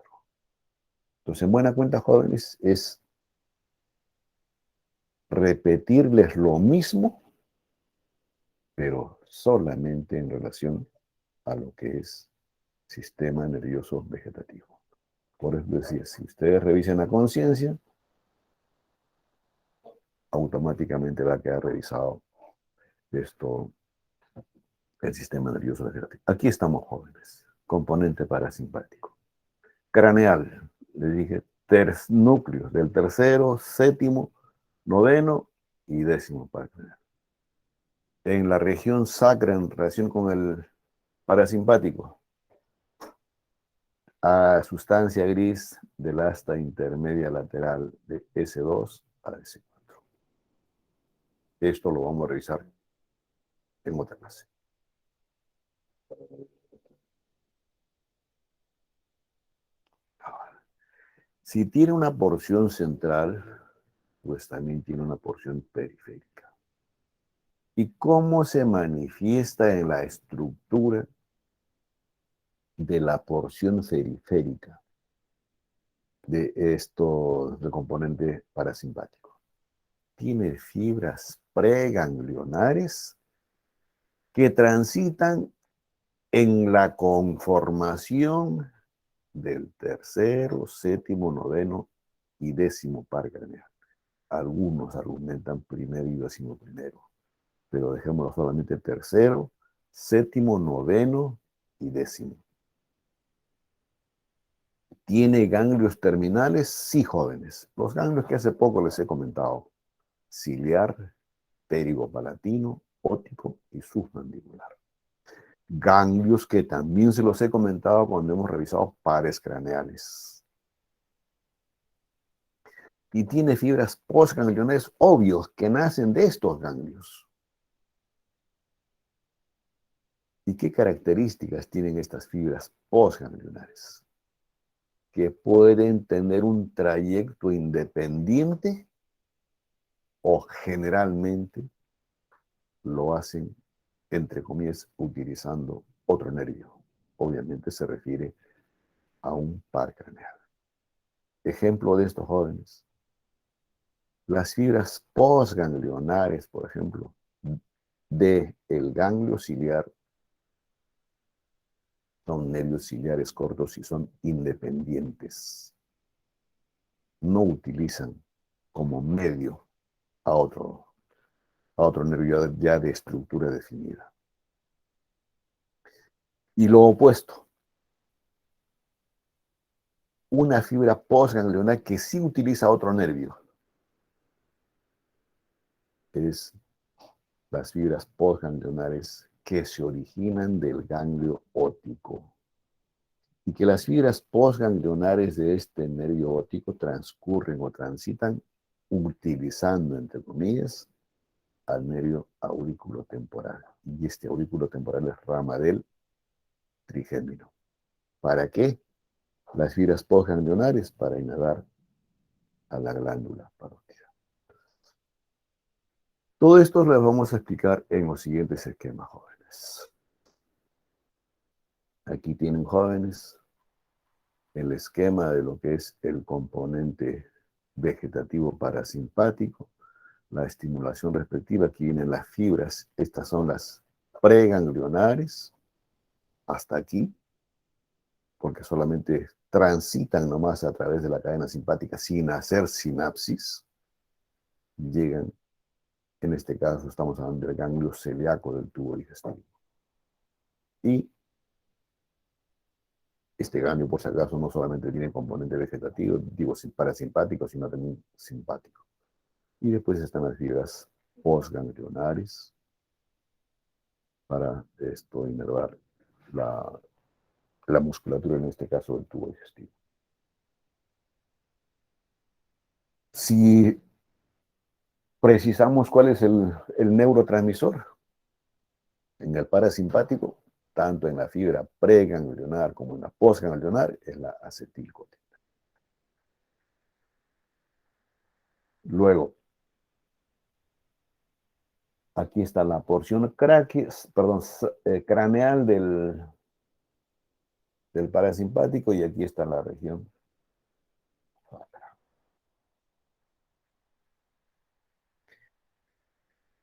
Entonces, en buena cuenta, jóvenes, es repetirles lo mismo, pero solamente en relación a lo que es sistema nervioso vegetativo. Por eso decía, si ustedes revisan la conciencia, automáticamente va a quedar revisado esto, el sistema nervioso vegetativo. Aquí estamos, jóvenes. Componente parasimpático. Craneal, les dije, núcleos del tercero, séptimo, noveno y décimo par craneal. En la región sacra, en relación con el parasimpático, a sustancia gris del asta intermedia lateral de S2 a S4. Esto lo vamos a revisar en otra clase. Ahora, si tiene una porción central, pues también tiene una porción periférica. ¿Y cómo se manifiesta en la estructura de la porción periférica de esto, del componente parasimpático? Tiene fibras preganglionares que transitan en la conformación del tercero, séptimo, noveno y décimo par craneal. Algunos argumentan primero y décimo primero, pero dejémoslo solamente tercero, séptimo, noveno y décimo. ¿Tiene ganglios terminales? Sí, jóvenes. Los ganglios que hace poco les he comentado. Ciliar, pterigopalatino, óptico y submandibular. Ganglios que también se los he comentado cuando hemos revisado pares craneales. Y tiene fibras postganglionares obvios que nacen de estos ganglios. ¿Y qué características tienen estas fibras postganglionares? Que pueden tener un trayecto independiente o generalmente lo hacen, entre comillas, utilizando otro nervio. Obviamente se refiere a un par craneal. Ejemplo de estos jóvenes. Las fibras postganglionares, por ejemplo, del ganglio ciliar son nervios ciliares cortos y son independientes. No utilizan como medio a otro nervio ya de estructura definida. Y lo opuesto, una fibra postganglionar que sí utiliza otro nervio, es las fibras postganglionares que se originan del ganglio óptico. Y que las fibras postganglionares de este nervio óptico transcurren o transitan utilizando, entre comillas, al nervio auriculotemporal. Y este auriculotemporal es rama del trigémino. ¿Para qué? Las fibras postganglionares para innervar a la glándula parótida. Todo esto lo vamos a explicar en los siguientes esquemas, jóvenes. Aquí tienen, jóvenes, el esquema de lo que es el componente vegetativo parasimpático, la estimulación respectiva. Aquí vienen las fibras, estas son las preganglionares, hasta aquí, porque solamente transitan nomás a través de la cadena simpática sin hacer sinapsis, llegan, en este caso estamos hablando del ganglio celíaco del tubo digestivo. Y este ganglio, por si acaso, no solamente tiene componente vegetativo, digo parasimpático, sino también simpático. Y después están las fibras postganglionares para esto inervar la musculatura, en este caso del tubo digestivo. Si precisamos cuál es el neurotransmisor en el parasimpático, tanto en la fibra preganglionar como en la postganglionar, es la acetilcolina. Luego, aquí está la porción craneal del parasimpático y aquí está la región.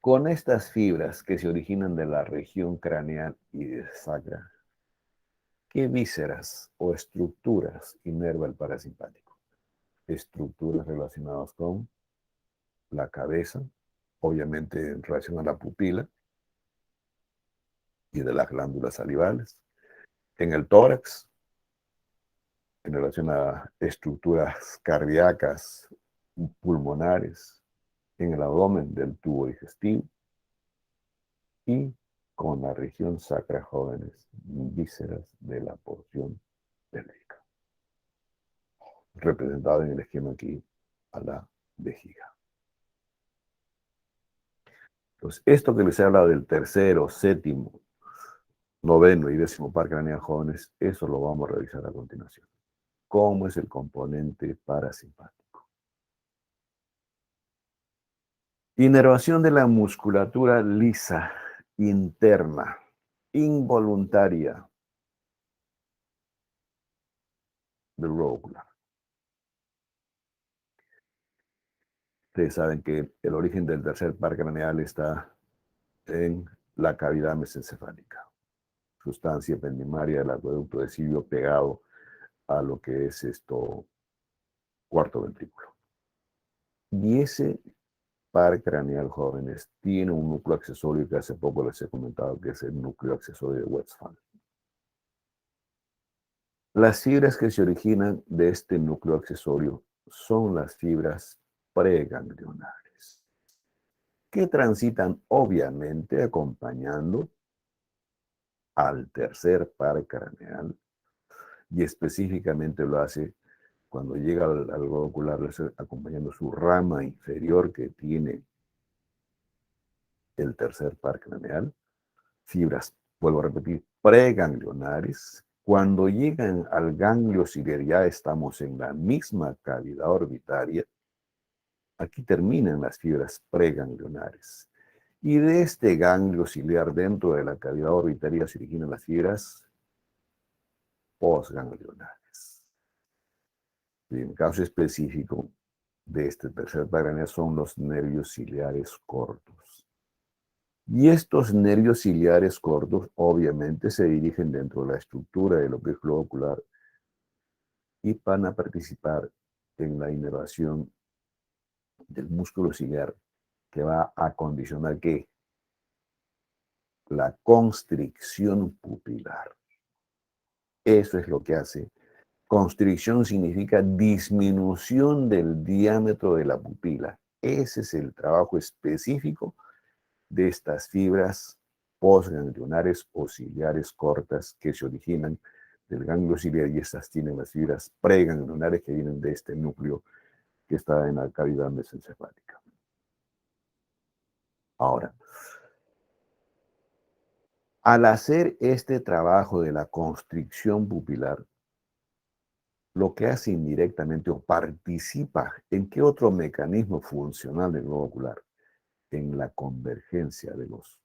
Con estas fibras que se originan de la región craneal y de sacra, ¿qué vísceras o estructuras inerva el parasimpático? Estructuras relacionadas con la cabeza, obviamente en relación a la pupila y de las glándulas salivales, en el tórax, en relación a estructuras cardíacas, pulmonares, en el abdomen del tubo digestivo y con la región sacra, jóvenes, vísceras de la porción pélvica, representado en el esquema aquí a la vejiga. Entonces, esto que les he hablado del tercero, séptimo, noveno y décimo par craneal, jóvenes, eso lo vamos a revisar a continuación. ¿Cómo es el componente parasimpático? Inervación de la musculatura lisa, interna, involuntaria del globo ocular. Ustedes saben que el origen del tercer par craneal está en la cavidad mesencefálica, sustancia ependimaria del acueducto de Silvio pegado a lo que es esto cuarto ventrículo. Y ese par craneal, jóvenes, tiene un núcleo accesorio que hace poco les he comentado que es el núcleo accesorio de Westphal. Las fibras que se originan de este núcleo accesorio son las fibras preganglionares, que transitan obviamente acompañando al tercer par craneal y específicamente lo hace cuando llega al globo ocular, acompañando su rama inferior que tiene el tercer par craneal, fibras, vuelvo a repetir, preganglionares. Cuando llegan al ganglio ciliar, ya estamos en la misma cavidad orbitaria. Aquí terminan las fibras preganglionares. Y de este ganglio ciliar dentro de la cavidad orbitaria se originan las fibras postganglionares. En caso específico, de este tercer par craneal son los nervios ciliares cortos. Y estos nervios ciliares cortos obviamente se dirigen dentro de la estructura de lo que es globo ocular y van a participar en la inervación del músculo ciliar que va a condicionar que la constricción pupilar. Eso es lo que hace. Constricción significa disminución del diámetro de la pupila. Ese es el trabajo específico de estas fibras postganglionares o ciliares cortas que se originan del ganglio ciliar y estas tienen las fibras preganglionares que vienen de este núcleo que está en la cavidad mesencefálica. Ahora, al hacer este trabajo de la constricción pupilar, lo que hace indirectamente o participa en qué otro mecanismo funcional del globo ocular, en la convergencia de los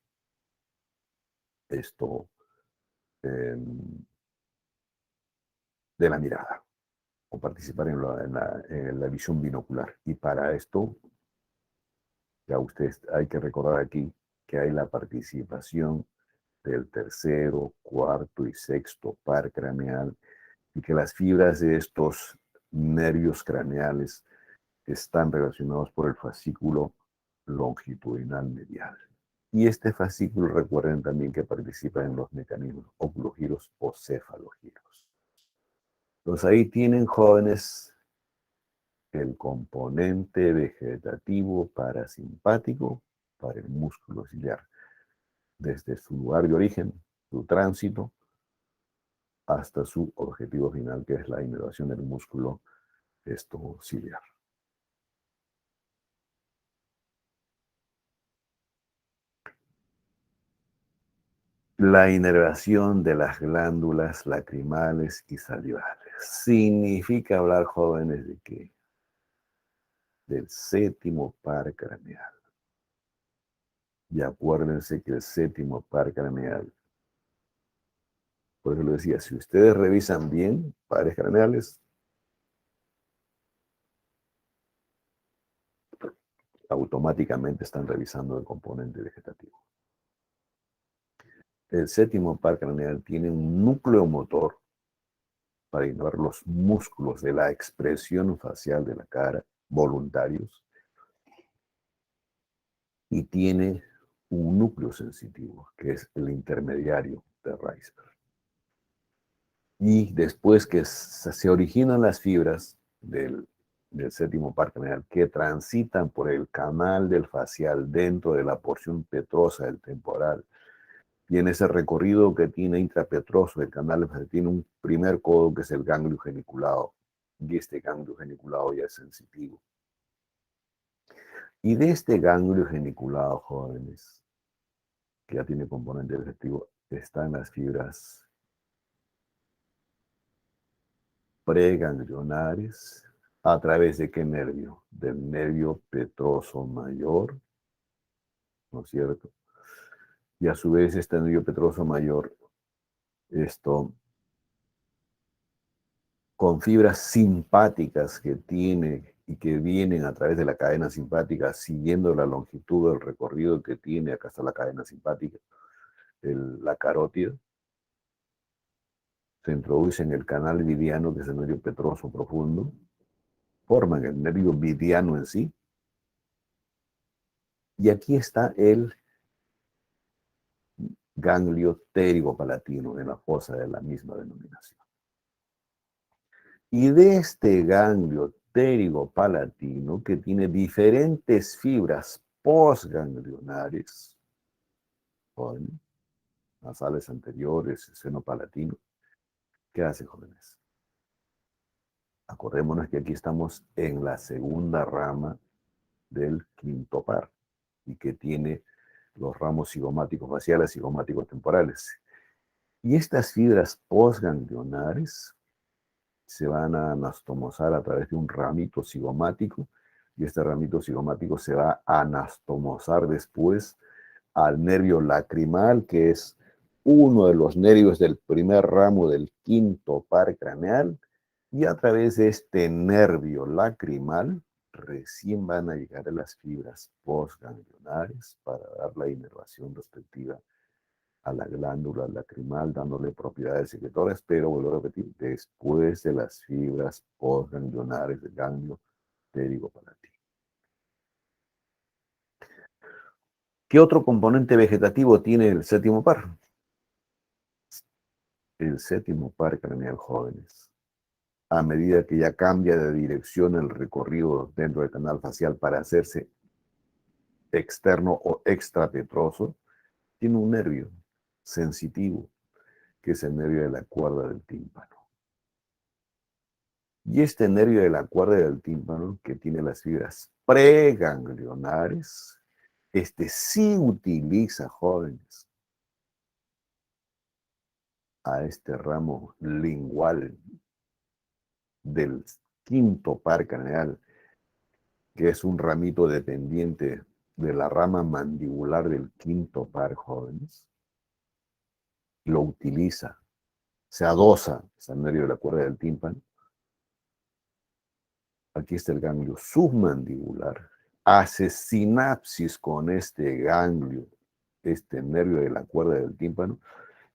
eh, de la mirada o participar en la visión binocular. Y para esto, ya ustedes hay que recordar aquí que hay la participación del tercero, cuarto y sexto par craneal y que las fibras de estos nervios craneales están relacionados por el fascículo longitudinal medial. Y este fascículo, recuerden también que participa en los mecanismos oculogiros o cefalogiros. Entonces ahí tienen, jóvenes, el componente vegetativo parasimpático para el músculo ciliar, desde su lugar de origen, su tránsito, hasta su objetivo final, que es la inervación del músculo ciliar. La inervación de las glándulas lacrimales y salivales. Significa hablar, jóvenes, de qué? Del séptimo par craneal. Y acuérdense que el séptimo par craneal, por eso lo decía, si ustedes revisan bien pares craneales, automáticamente están revisando el componente vegetativo. El séptimo par craneal tiene un núcleo motor para innervar los músculos de la expresión facial de la cara, voluntarios, y tiene un núcleo sensitivo, que es el intermediario de Reisberg. Y después que se originan las fibras del séptimo par craneal que transitan por el canal del facial dentro de la porción petrosa del temporal, y en ese recorrido que tiene intrapetroso del canal del facial tiene un primer codo que es el ganglio geniculado, y este ganglio geniculado ya es sensitivo. Y de este ganglio geniculado, jóvenes, que ya tiene componente vegetativo, están las fibras preganglionares. ¿A través de qué nervio? Del nervio petroso mayor, ¿no es cierto? Y a su vez este nervio petroso mayor, con fibras simpáticas que tiene y que vienen a través de la cadena simpática, siguiendo la longitud del recorrido que tiene, acá está la cadena simpática, la carótida, se introduce en el canal vidiano, que es el nervio petroso profundo, forman el nervio vidiano en sí, y aquí está el ganglio pterigopalatino en la fosa de la misma denominación. Y de este ganglio pterigopalatino, que tiene diferentes fibras postganglionares, nasales anteriores, seno palatino, ¿qué hace, jóvenes? Acordémonos que aquí estamos en la segunda rama del quinto par y que tiene los ramos cigomáticos faciales, cigomáticos temporales. Y estas fibras postganglionares se van a anastomosar a través de un ramito cigomático y este ramito cigomático se va a anastomosar después al nervio lacrimal, que es uno de los nervios del primer ramo del quinto par craneal, y a través de este nervio lacrimal recién van a llegar a las fibras postganglionares para dar la inervación respectiva a la glándula lacrimal, dándole propiedades secretoras, pero vuelvo a repetir, después de las fibras postganglionares del ganglio pterigopalatino. ¿Qué otro componente vegetativo tiene el séptimo par? El séptimo par craneal, jóvenes, a medida que ya cambia de dirección el recorrido dentro del canal facial para hacerse externo o extrapetroso, tiene un nervio sensitivo, que es el nervio de la cuerda del tímpano. Y este nervio de la cuerda del tímpano, que tiene las fibras preganglionares, este sí utiliza, jóvenes, a este ramo lingual del quinto par craneal, que es un ramito dependiente de la rama mandibular del quinto par, jóvenes, lo utiliza, se adosa, es el nervio de la cuerda del tímpano. Aquí está el ganglio submandibular, hace sinapsis con este ganglio, este nervio de la cuerda del tímpano,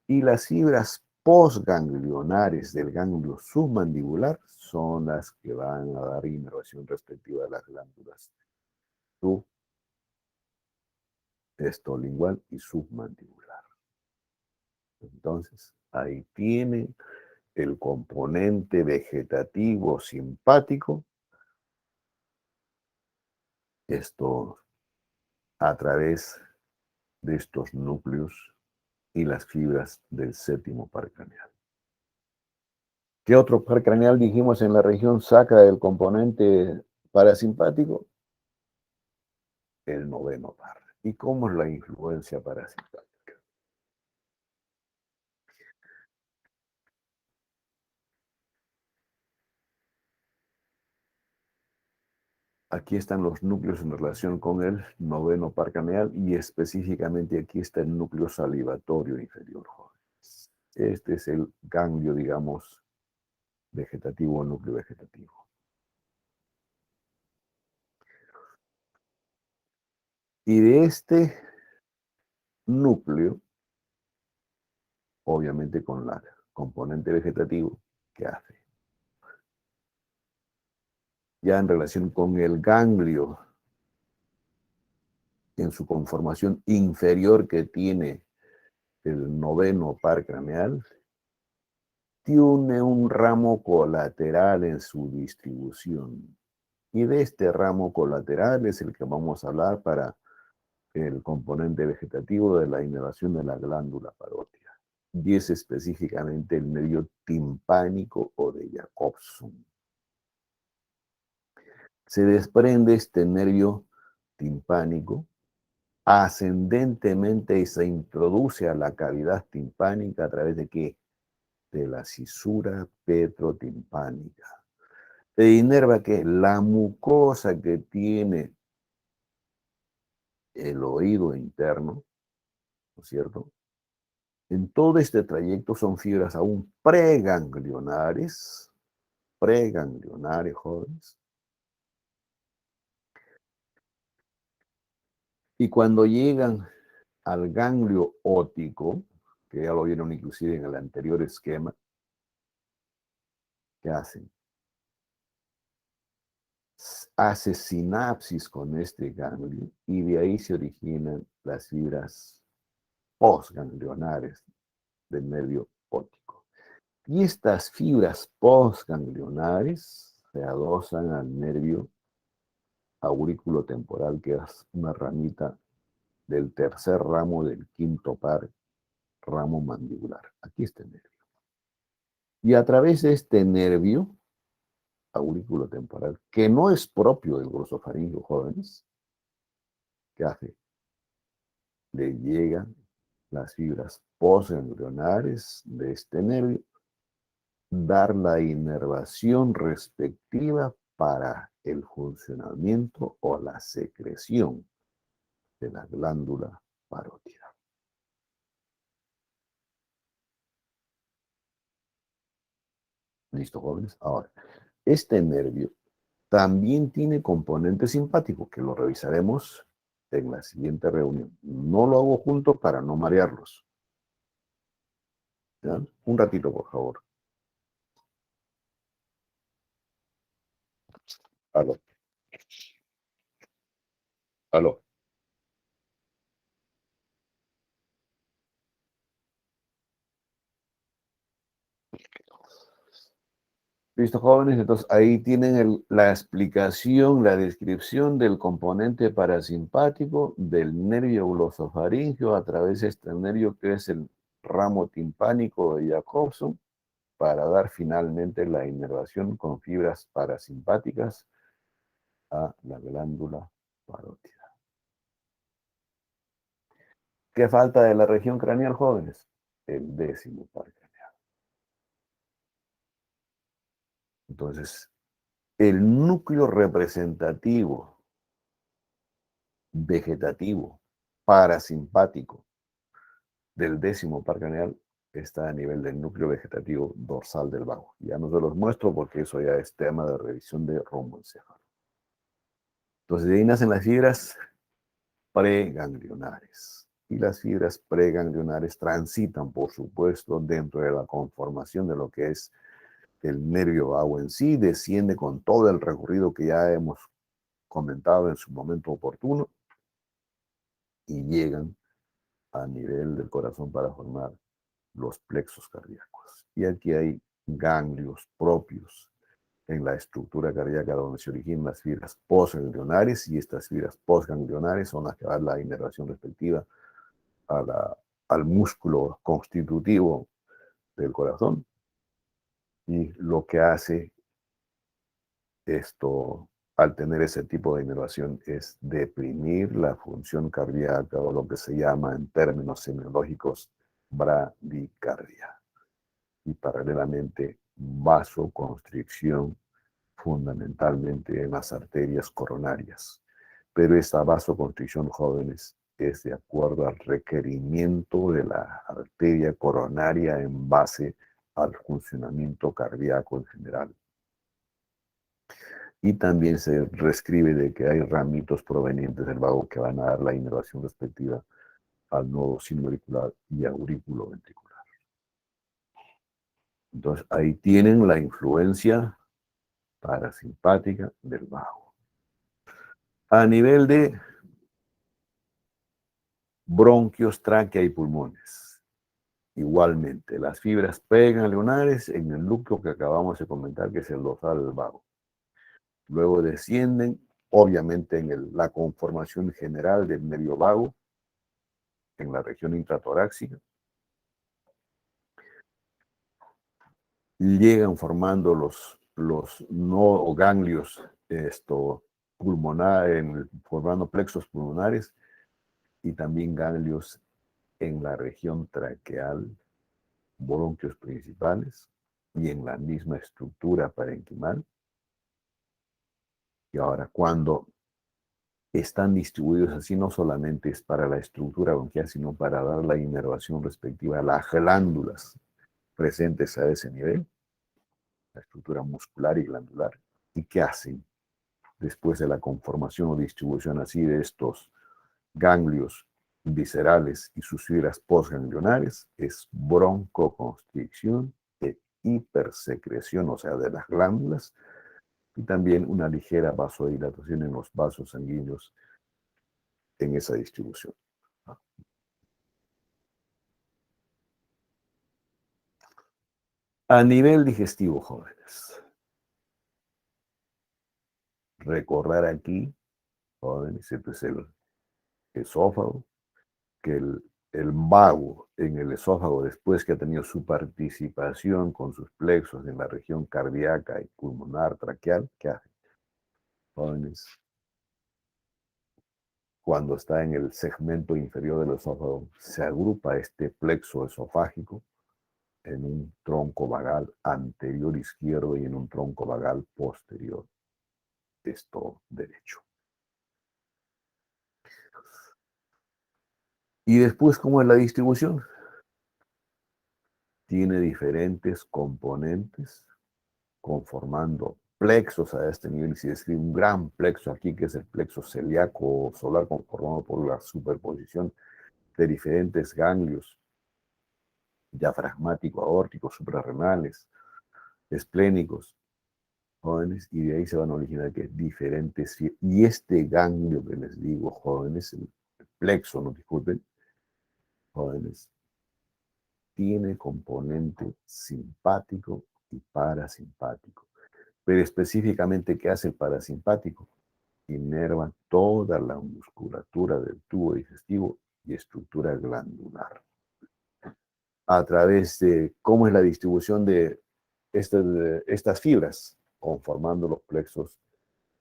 y las fibras postganglionares del ganglio submandibular son las que van a dar inervación respectiva a las glándulas sublingual y submandibular. Entonces, ahí tienen el componente vegetativo simpático, esto a través de estos núcleos y las fibras del séptimo par craneal. ¿Qué otro par craneal dijimos en la región saca el componente parasimpático? El noveno par. ¿Y cómo es la influencia parasimpática? Aquí están los núcleos en relación con el noveno par craneal y específicamente aquí está el núcleo salivatorio inferior, jóvenes. Este es el ganglio, digamos, vegetativo o núcleo vegetativo. Y de este núcleo, obviamente con la componente vegetativo, ¿qué hace? Ya en relación con el ganglio, en su conformación inferior que tiene el noveno par craneal, tiene un ramo colateral en su distribución. Y de este ramo colateral es el que vamos a hablar para el componente vegetativo de la inervación de la glándula parótida. Y es específicamente el nervio timpánico o de Jacobson. Se desprende este nervio timpánico ascendentemente y se introduce a la cavidad timpánica a través de ¿qué? De la cisura petrotimpánica. E inerva que la mucosa que tiene el oído interno, ¿no es cierto? En todo este trayecto son fibras aún preganglionares, jóvenes, y cuando llegan al ganglio óptico, que ya lo vieron inclusive en el anterior esquema, ¿qué hacen? Hace sinapsis con este ganglio y de ahí se originan las fibras postganglionares del nervio óptico. Y estas fibras postganglionares se adosan al nervio aurículo-temporal, que es una ramita del tercer ramo del quinto par, ramo mandibular. Aquí está el nervio. Y a través de este nervio aurículo-temporal, que no es propio del glosofaringio, jóvenes, ¿qué hace? Le llegan las fibras postganglionares de este nervio, dar la inervación respectiva para el funcionamiento o la secreción de la glándula parótida. ¿Listo, jóvenes? Ahora, este nervio también tiene componente simpático, que lo revisaremos en la siguiente reunión. No lo hago junto para no marearlos. ¿Ya? Un ratito, por favor. Aló, aló. Listo, jóvenes. Entonces, ahí tienen la explicación, la descripción del componente parasimpático del nervio glosofaringeo a través de este nervio que es el ramo timpánico de Jacobson para dar finalmente la inervación con fibras parasimpáticas a la glándula parótida. ¿Qué falta de la región craneal, jóvenes? El 10º par craneal. Entonces, el núcleo representativo vegetativo parasimpático del 10º par craneal está a nivel del núcleo vegetativo dorsal del vago. Ya no se los muestro porque eso ya es tema de revisión de romboencéfalo. Entonces, de ahí nacen las fibras preganglionares. Y las fibras preganglionares transitan, por supuesto, dentro de la conformación de lo que es el nervio vago en sí, desciende con todo el recorrido que ya hemos comentado en su momento oportuno y llegan a nivel del corazón para formar los plexos cardíacos. Y aquí hay ganglios propios en la estructura cardíaca donde se originan las fibras postganglionares, y estas fibras postganglionares son las que dan la inervación respectiva al músculo constitutivo del corazón, y lo que hace esto al tener ese tipo de inervación es deprimir la función cardíaca, o lo que se llama en términos semiológicos bradicardia, y paralelamente vasoconstricción fundamentalmente en las arterias coronarias. Pero esta vasoconstricción, jóvenes, es de acuerdo al requerimiento de la arteria coronaria en base al funcionamiento cardíaco en general. Y también se reescribe de que hay ramitos provenientes del vago que van a dar la inervación respectiva al nodo sinoauricular y aurículo ventricular. Entonces, ahí tienen la influencia parasimpática del vago. A nivel de bronquios, tráquea y pulmones, igualmente, las fibras preganglionares en el núcleo que acabamos de comentar, que es el dorsal del vago. Luego descienden, obviamente, en la conformación general del nervio vago, en la región intratorácica, llegan formando los no ganglios pulmonares, formando plexos pulmonares, y también ganglios en la región traqueal, bronquios principales, y en la misma estructura parenquimal. Y ahora, cuando están distribuidos así, no solamente es para la estructura bronquial, sino para dar la inervación respectiva a las glándulas presentes a ese nivel, la estructura muscular y glandular. ¿Y qué hacen después de la conformación o distribución así de estos ganglios viscerales y sus fibras postganglionares? Es broncoconstricción e hipersecreción, o sea, de las glándulas, y también una ligera vasodilatación en los vasos sanguíneos en esa distribución. A nivel digestivo, jóvenes, recordar aquí, jóvenes, este es el esófago, que el vago en el esófago, después que ha tenido su participación con sus plexos en la región cardíaca y pulmonar, traqueal, ¿qué hace? Jóvenes, cuando está en el segmento inferior del esófago, se agrupa este plexo esofágico en un tronco vagal anterior izquierdo y en un tronco vagal posterior, esto derecho. Y después, ¿cómo es la distribución? Tiene diferentes componentes conformando plexos a este nivel, y se describe un gran plexo aquí, que es el plexo celíaco solar, conformado por la superposición de diferentes ganglios diafragmáticos, aórticos, suprarrenales, esplénicos, jóvenes, y de ahí se van a originar que diferentes, y este ganglio que les digo, jóvenes, el plexo, no disculpen, jóvenes, tiene componente simpático y parasimpático. Pero específicamente, ¿qué hace el parasimpático? Inerva toda la musculatura del tubo digestivo y estructura glandular. A través de cómo es la distribución de estas fibras, conformando los plexos,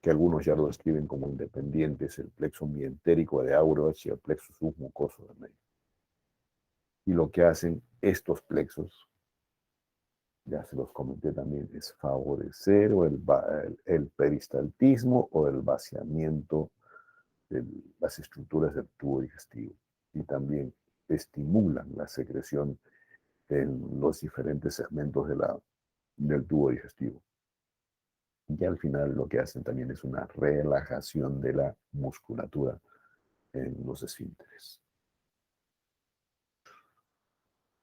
que algunos ya lo describen como independientes, el plexo mientérico de Auerbach y el plexo submucoso de May. Y lo que hacen estos plexos, ya se los comenté también, es favorecer el peristaltismo o el vaciamiento de las estructuras del tubo digestivo, y también estimulan la secreción en los diferentes segmentos del tubo digestivo. Y al final lo que hacen también es una relajación de la musculatura en los esfínteres.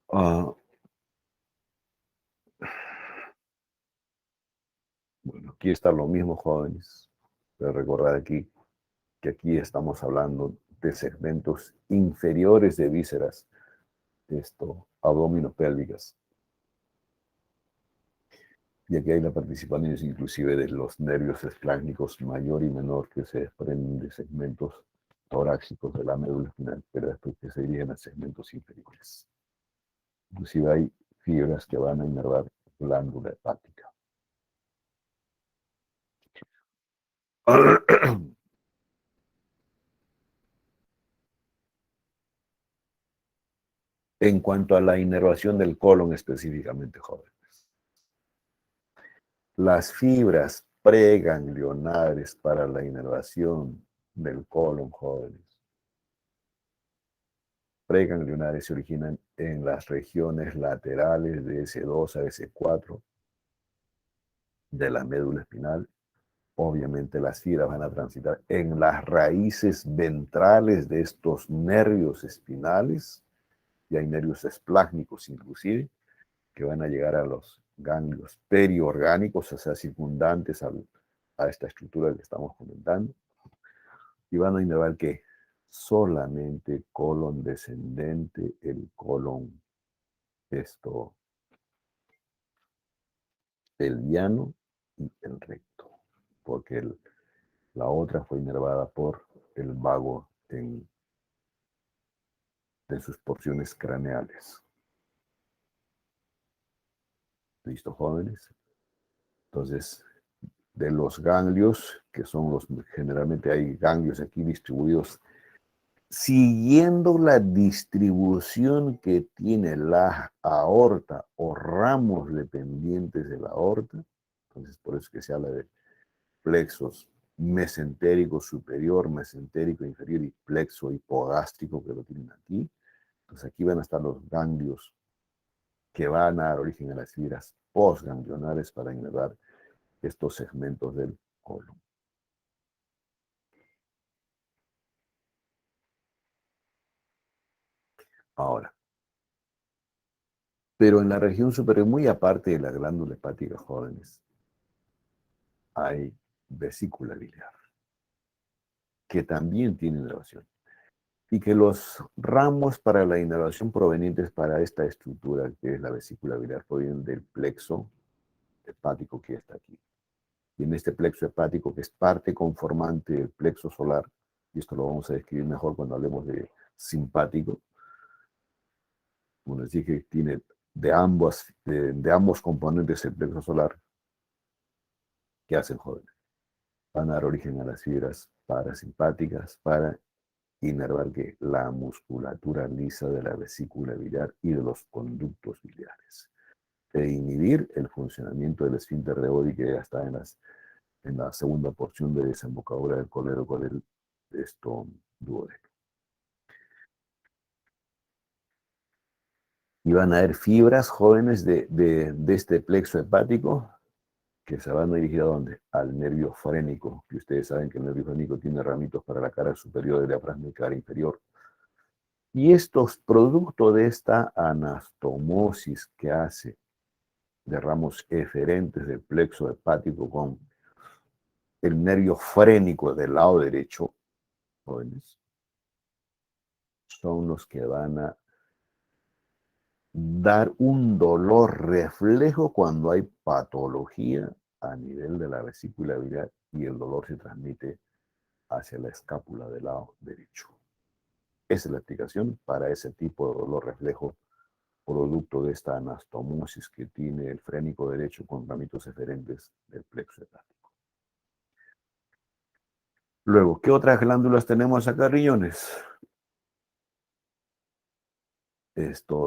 Bueno, aquí está lo mismo, jóvenes. Pero recordar aquí que aquí estamos hablando de segmentos inferiores de vísceras, abdominopélvicas. Y aquí hay la participación inclusive de los nervios espláncnicos mayor y menor, que se desprenden de segmentos torácicos de la médula espinal, pero después que se dirigen a segmentos inferiores. Inclusive hay fibras que van a inervar glándula hepática. En cuanto a la inervación del colon específicamente, jóvenes, las fibras preganglionares para la inervación del colon, jóvenes, preganglionares se originan en las regiones laterales de S2 a S4 de la médula espinal. Obviamente las fibras van a transitar en las raíces ventrales de estos nervios espinales, y hay nervios espláncnicos inclusive, que van a llegar a los ganglios periorgánicos, o sea, circundantes a esta estructura que estamos comentando, y van a innervar que solamente colon descendente, el colon el llano y el recto, porque la otra fue inervada por el vago de sus porciones craneales. ¿Listo, jóvenes? Entonces, de los ganglios, que son generalmente hay ganglios aquí distribuidos, siguiendo la distribución que tiene la aorta o ramos dependientes de la aorta. Entonces, por eso que se habla de plexos mesentérico superior, mesentérico inferior y plexo hipogástrico, que lo tienen aquí. Entonces, aquí van a estar los ganglios que van a dar origen a las fibras postganglionares para inervar estos segmentos del colon. Ahora, pero en la región superior, muy aparte de la glándula hepática, jóvenes, hay vesícula biliar, que también tiene inervación. Y que los ramos para la inervación provenientes para esta estructura, que es la vesícula biliar, provienen del plexo hepático que está aquí. Y en este plexo hepático, que es parte conformante del plexo solar, y esto lo vamos a describir mejor cuando hablemos de simpático, como les dije, tiene de ambos componentes el plexo solar. ¿Qué hacen, jóvenes? Van a dar origen a las fibras parasimpáticas para inervar que la musculatura lisa de la vesícula biliar y de los conductos biliares, e inhibir el funcionamiento del esfínter de Oddi, que ya está en la segunda porción de desembocadura del colero con el duodeno. Y van a haber fibras, jóvenes, de este plexo hepático que se van a dirigir ¿a dónde? Al nervio frénico, que ustedes saben que el nervio frénico tiene ramitos para la cara superior del diafragma y cara inferior. Y estos, producto de esta anastomosis que hace de ramos eferentes del plexo hepático con el nervio frénico del lado derecho, jóvenes, son los que van a dar un dolor reflejo cuando hay patología a nivel de la vesícula biliar y el dolor se transmite hacia la escápula del lado derecho. Esa es la explicación para ese tipo de dolor reflejo producto de esta anastomosis que tiene el frénico derecho con ramitos eferentes del plexo hepático. Luego, ¿qué otras glándulas tenemos acá, riñones?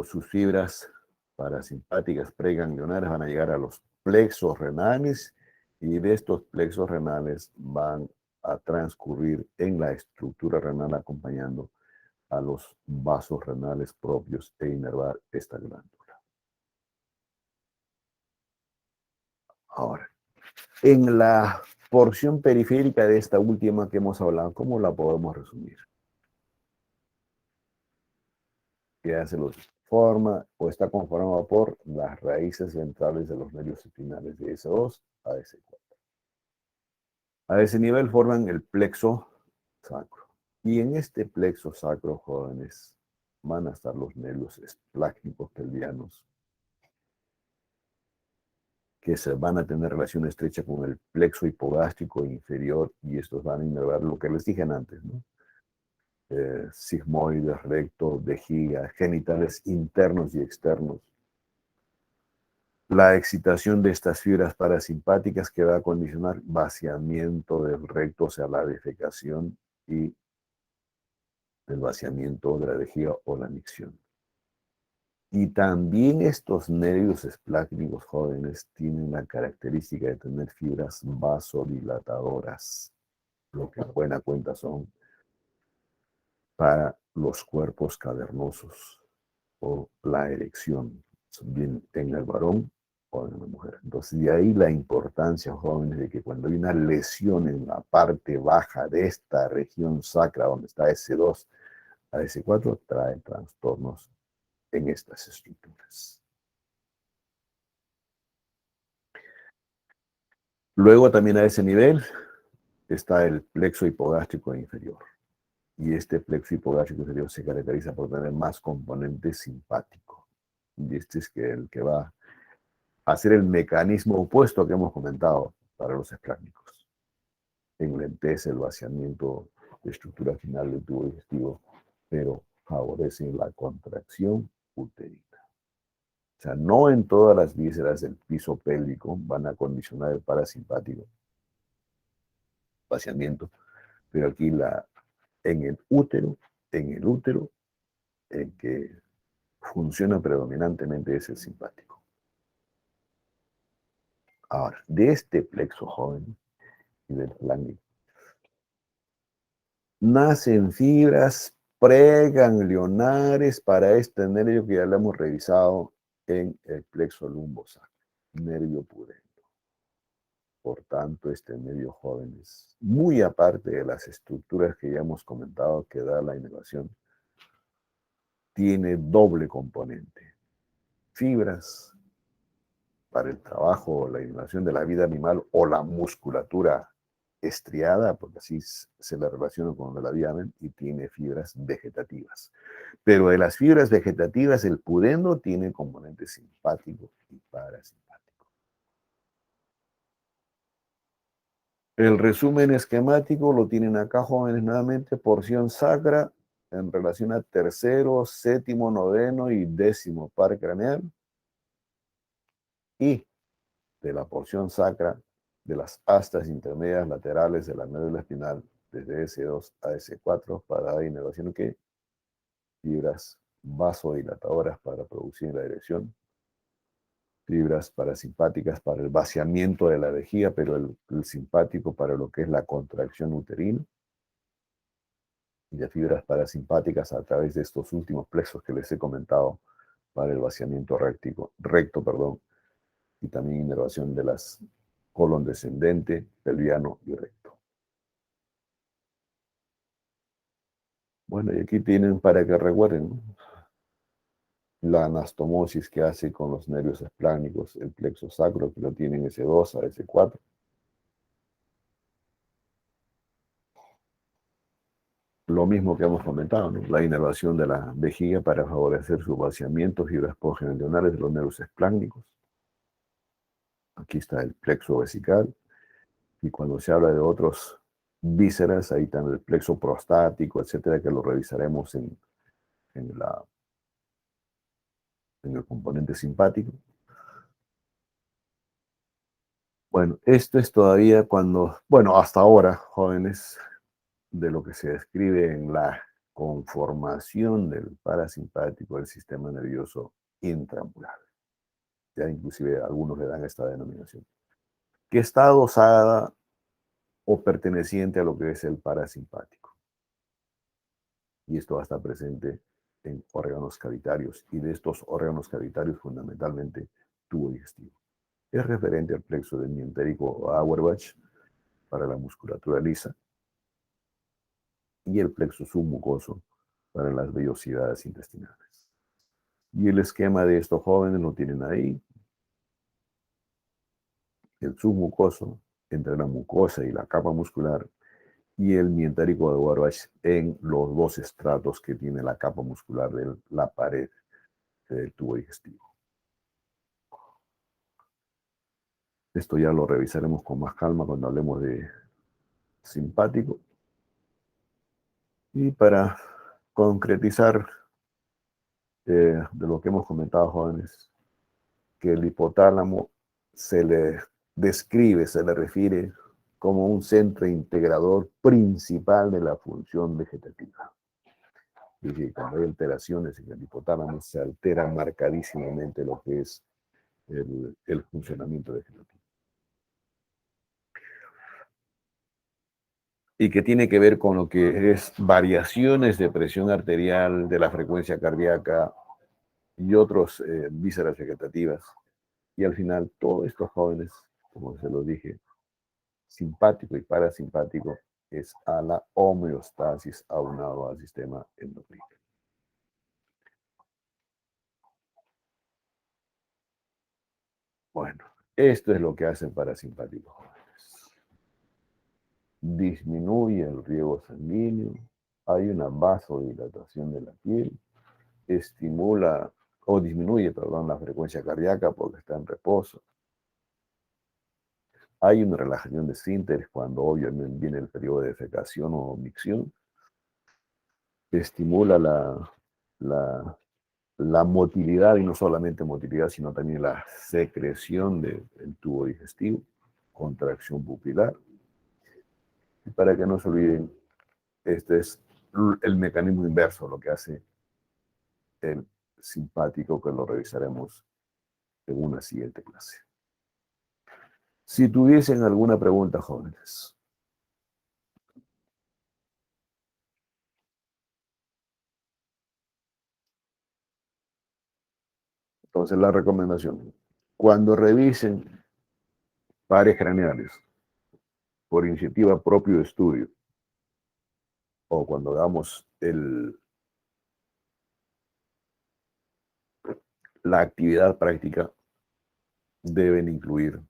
Sus fibras parasimpáticas preganglionares van a llegar a los plexos renales y de estos plexos renales van a transcurrir en la estructura renal acompañando a los vasos renales propios e inervar esta glándula. Ahora, en la porción periférica de esta última que hemos hablado, ¿cómo la podemos resumir? Que hace los forma o está conformado por las raíces ventrales de los nervios espinales de S2 a S4. A ese nivel forman el plexo sacro. Y en este plexo sacro, jóvenes, van a estar los nervios esplácnicos pelvianos, que se van a tener relación estrecha con el plexo hipogástrico inferior y estos van a innervar lo que les dije antes, ¿no? Sigmoides, recto, vejiga, genitales internos y externos. La excitación de estas fibras parasimpáticas que va a condicionar vaciamiento del recto, o sea, la defecación y el vaciamiento de la vejiga o la micción. Y también estos nervios esplácnicos jóvenes tienen la característica de tener fibras vasodilatadoras, lo que a buena cuenta son para los cuerpos cavernosos o la erección, bien tenga el varón o en la mujer. Entonces, de ahí la importancia, jóvenes, de que cuando hay una lesión en la parte baja de esta región sacra, donde está S2 a S4, trae trastornos en estas estructuras. Luego también a ese nivel está el plexo hipogástrico inferior. Y este plexo hipogástrico inferior se caracteriza por tener más componente simpático. Y este es el que va a ser el mecanismo opuesto que hemos comentado para los esplácnicos. Enlentece el vaciamiento de estructura final del tubo digestivo, pero favorece la contracción uterina. O sea, no en todas las vísceras del piso pélvico van a condicionar el parasimpático, vaciamiento, pero aquí en el útero, en que funciona predominantemente es el simpático. Ahora, de este plexo joven y del flanco, nacen fibras preganglionares para este nervio que ya lo hemos revisado en el plexo lumbosacro, nervio pudendo. Por tanto, este nervio joven es muy aparte de las estructuras que ya hemos comentado que da la inervación, tiene doble componente. Fibras para el trabajo o la inervación de la vida animal o la musculatura estriada, porque así se le relaciona con la vida animal, y tiene fibras vegetativas. Pero de las fibras vegetativas, el pudendo tiene componentes simpáticos y parasimpáticos. El resumen esquemático lo tienen acá, jóvenes, nuevamente, porción sacra en relación a tercero, séptimo, noveno y décimo par craneal. Y de la porción sacra de las astas intermedias laterales de la médula espinal, desde S2 a S4, para dar inervación que fibras vasodilatadoras para producir la erección, fibras parasimpáticas para el vaciamiento de la vejiga, pero el simpático para lo que es la contracción uterina, y de fibras parasimpáticas a través de estos últimos plexos que les he comentado para el vaciamiento recto, y también inervación de las colon descendente, pelviano y recto. Bueno, y aquí tienen para que recuerden, ¿no?, la anastomosis que hace con los nervios esplánicos, el plexo sacro, que lo tienen S2 a S4. Lo mismo que hemos comentado, ¿no?, la inervación de la vejiga para favorecer su vaciamiento fibroespongenionales de los nervios esplánicos. Aquí está el plexo vesical. Y cuando se habla de otros vísceras, ahí está el plexo prostático, etcétera, que lo revisaremos en el componente simpático. Bueno, esto es todavía cuando, bueno, hasta ahora, jóvenes, de lo que se describe en la conformación del parasimpático del sistema nervioso intramural. Ya inclusive algunos le dan esta denominación, que está adosada o perteneciente a lo que es el parasimpático. Y esto va a estar presente en órganos cavitarios, y de estos órganos cavitarios fundamentalmente tubo digestivo. Es referente al plexo del mientérico Auerbach para la musculatura lisa y el plexo submucoso para las vellosidades intestinales. Y el esquema de estos jóvenes lo tienen ahí. El submucoso entre la mucosa y la capa muscular, y el mientérico de Auerbach en los dos estratos que tiene la capa muscular de la pared del tubo digestivo. Esto ya lo revisaremos con más calma cuando hablemos de simpático. Y para concretizar de lo que hemos comentado, jóvenes, que el hipotálamo se le describe, se le refiere como un centro integrador principal de la función vegetativa. Y que cuando hay alteraciones en el hipotálamo se altera marcadísimamente lo que es el funcionamiento vegetativo. Y que tiene que ver con lo que es variaciones de presión arterial, de la frecuencia cardíaca y otros vísceras vegetativas. Y al final, todos estos jóvenes, como se los dije, simpático y parasimpático, es a la homeostasis aunado al sistema endocrino. Bueno, esto es lo que hace el parasimpático, jóvenes. Disminuye el riego sanguíneo, hay una vasodilatación de la piel, estimula o disminuye, perdón, la frecuencia cardíaca porque está en reposo. Hay una relajación de esfínteres cuando obviamente viene el periodo de defecación o micción. Estimula la motilidad, y no solamente motilidad, sino también la secreción del tubo digestivo, contracción pupilar. Y para que no se olviden, este es el mecanismo inverso, lo que hace el simpático, que lo revisaremos en una siguiente clase. Si tuviesen alguna pregunta, jóvenes. Entonces, la recomendación: cuando revisen pares craneales por iniciativa propio de estudio, o cuando hagamos la actividad práctica, deben incluir,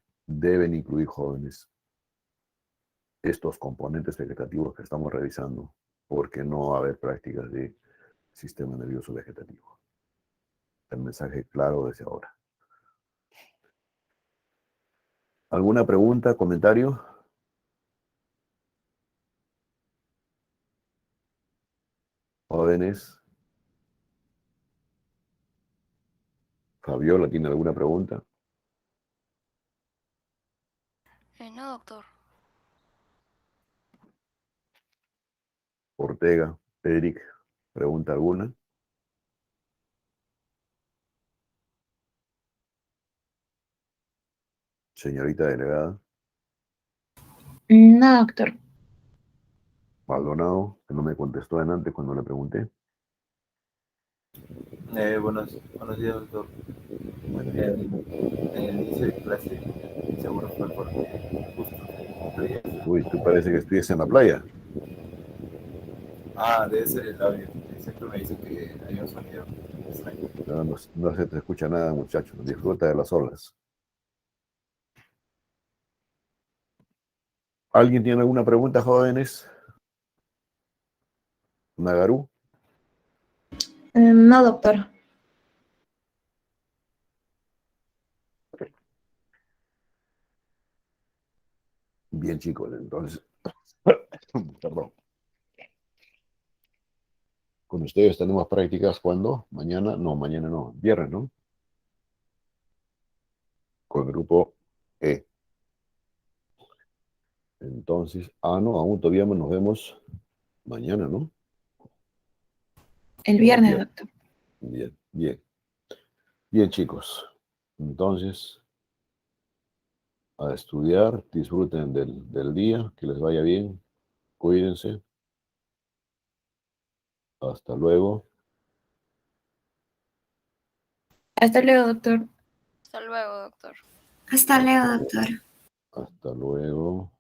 jóvenes, estos componentes vegetativos que estamos revisando, porque no va a haber prácticas de sistema nervioso vegetativo. El mensaje claro desde ahora. ¿Alguna pregunta, comentario? Jóvenes. Fabiola, ¿tiene alguna pregunta? No, doctor. Ortega, Eric, ¿pregunta alguna? Señorita delegada. No, doctor. Maldonado, que no me contestó antes cuando le pregunté. Buenos días, doctor. Bueno, el inicio de clase seguro fue porque justo cumplía. Uy, tú parece que estuvieras en la playa. Ah, debe ser el audio. Siempre me dice que hay un sonido extraño. No, no se te escucha nada, muchacho. Disfruta de las olas. ¿Alguien tiene alguna pregunta, jóvenes? Nagaru. No, doctor. Bien, chicos, entonces. Perdón. Con ustedes tenemos prácticas cuando? Mañana no, viernes, ¿no? Con el grupo E. Entonces, no, aún todavía nos vemos mañana, ¿no? El No, viernes, bien, doctor. bien, bien. Bien, chicos. Entonces, a estudiar, disfruten del día, que les vaya bien, cuídense. Hasta luego. Hasta luego, doctor. Hasta luego, doctor. Hasta luego, doctor. Hasta luego.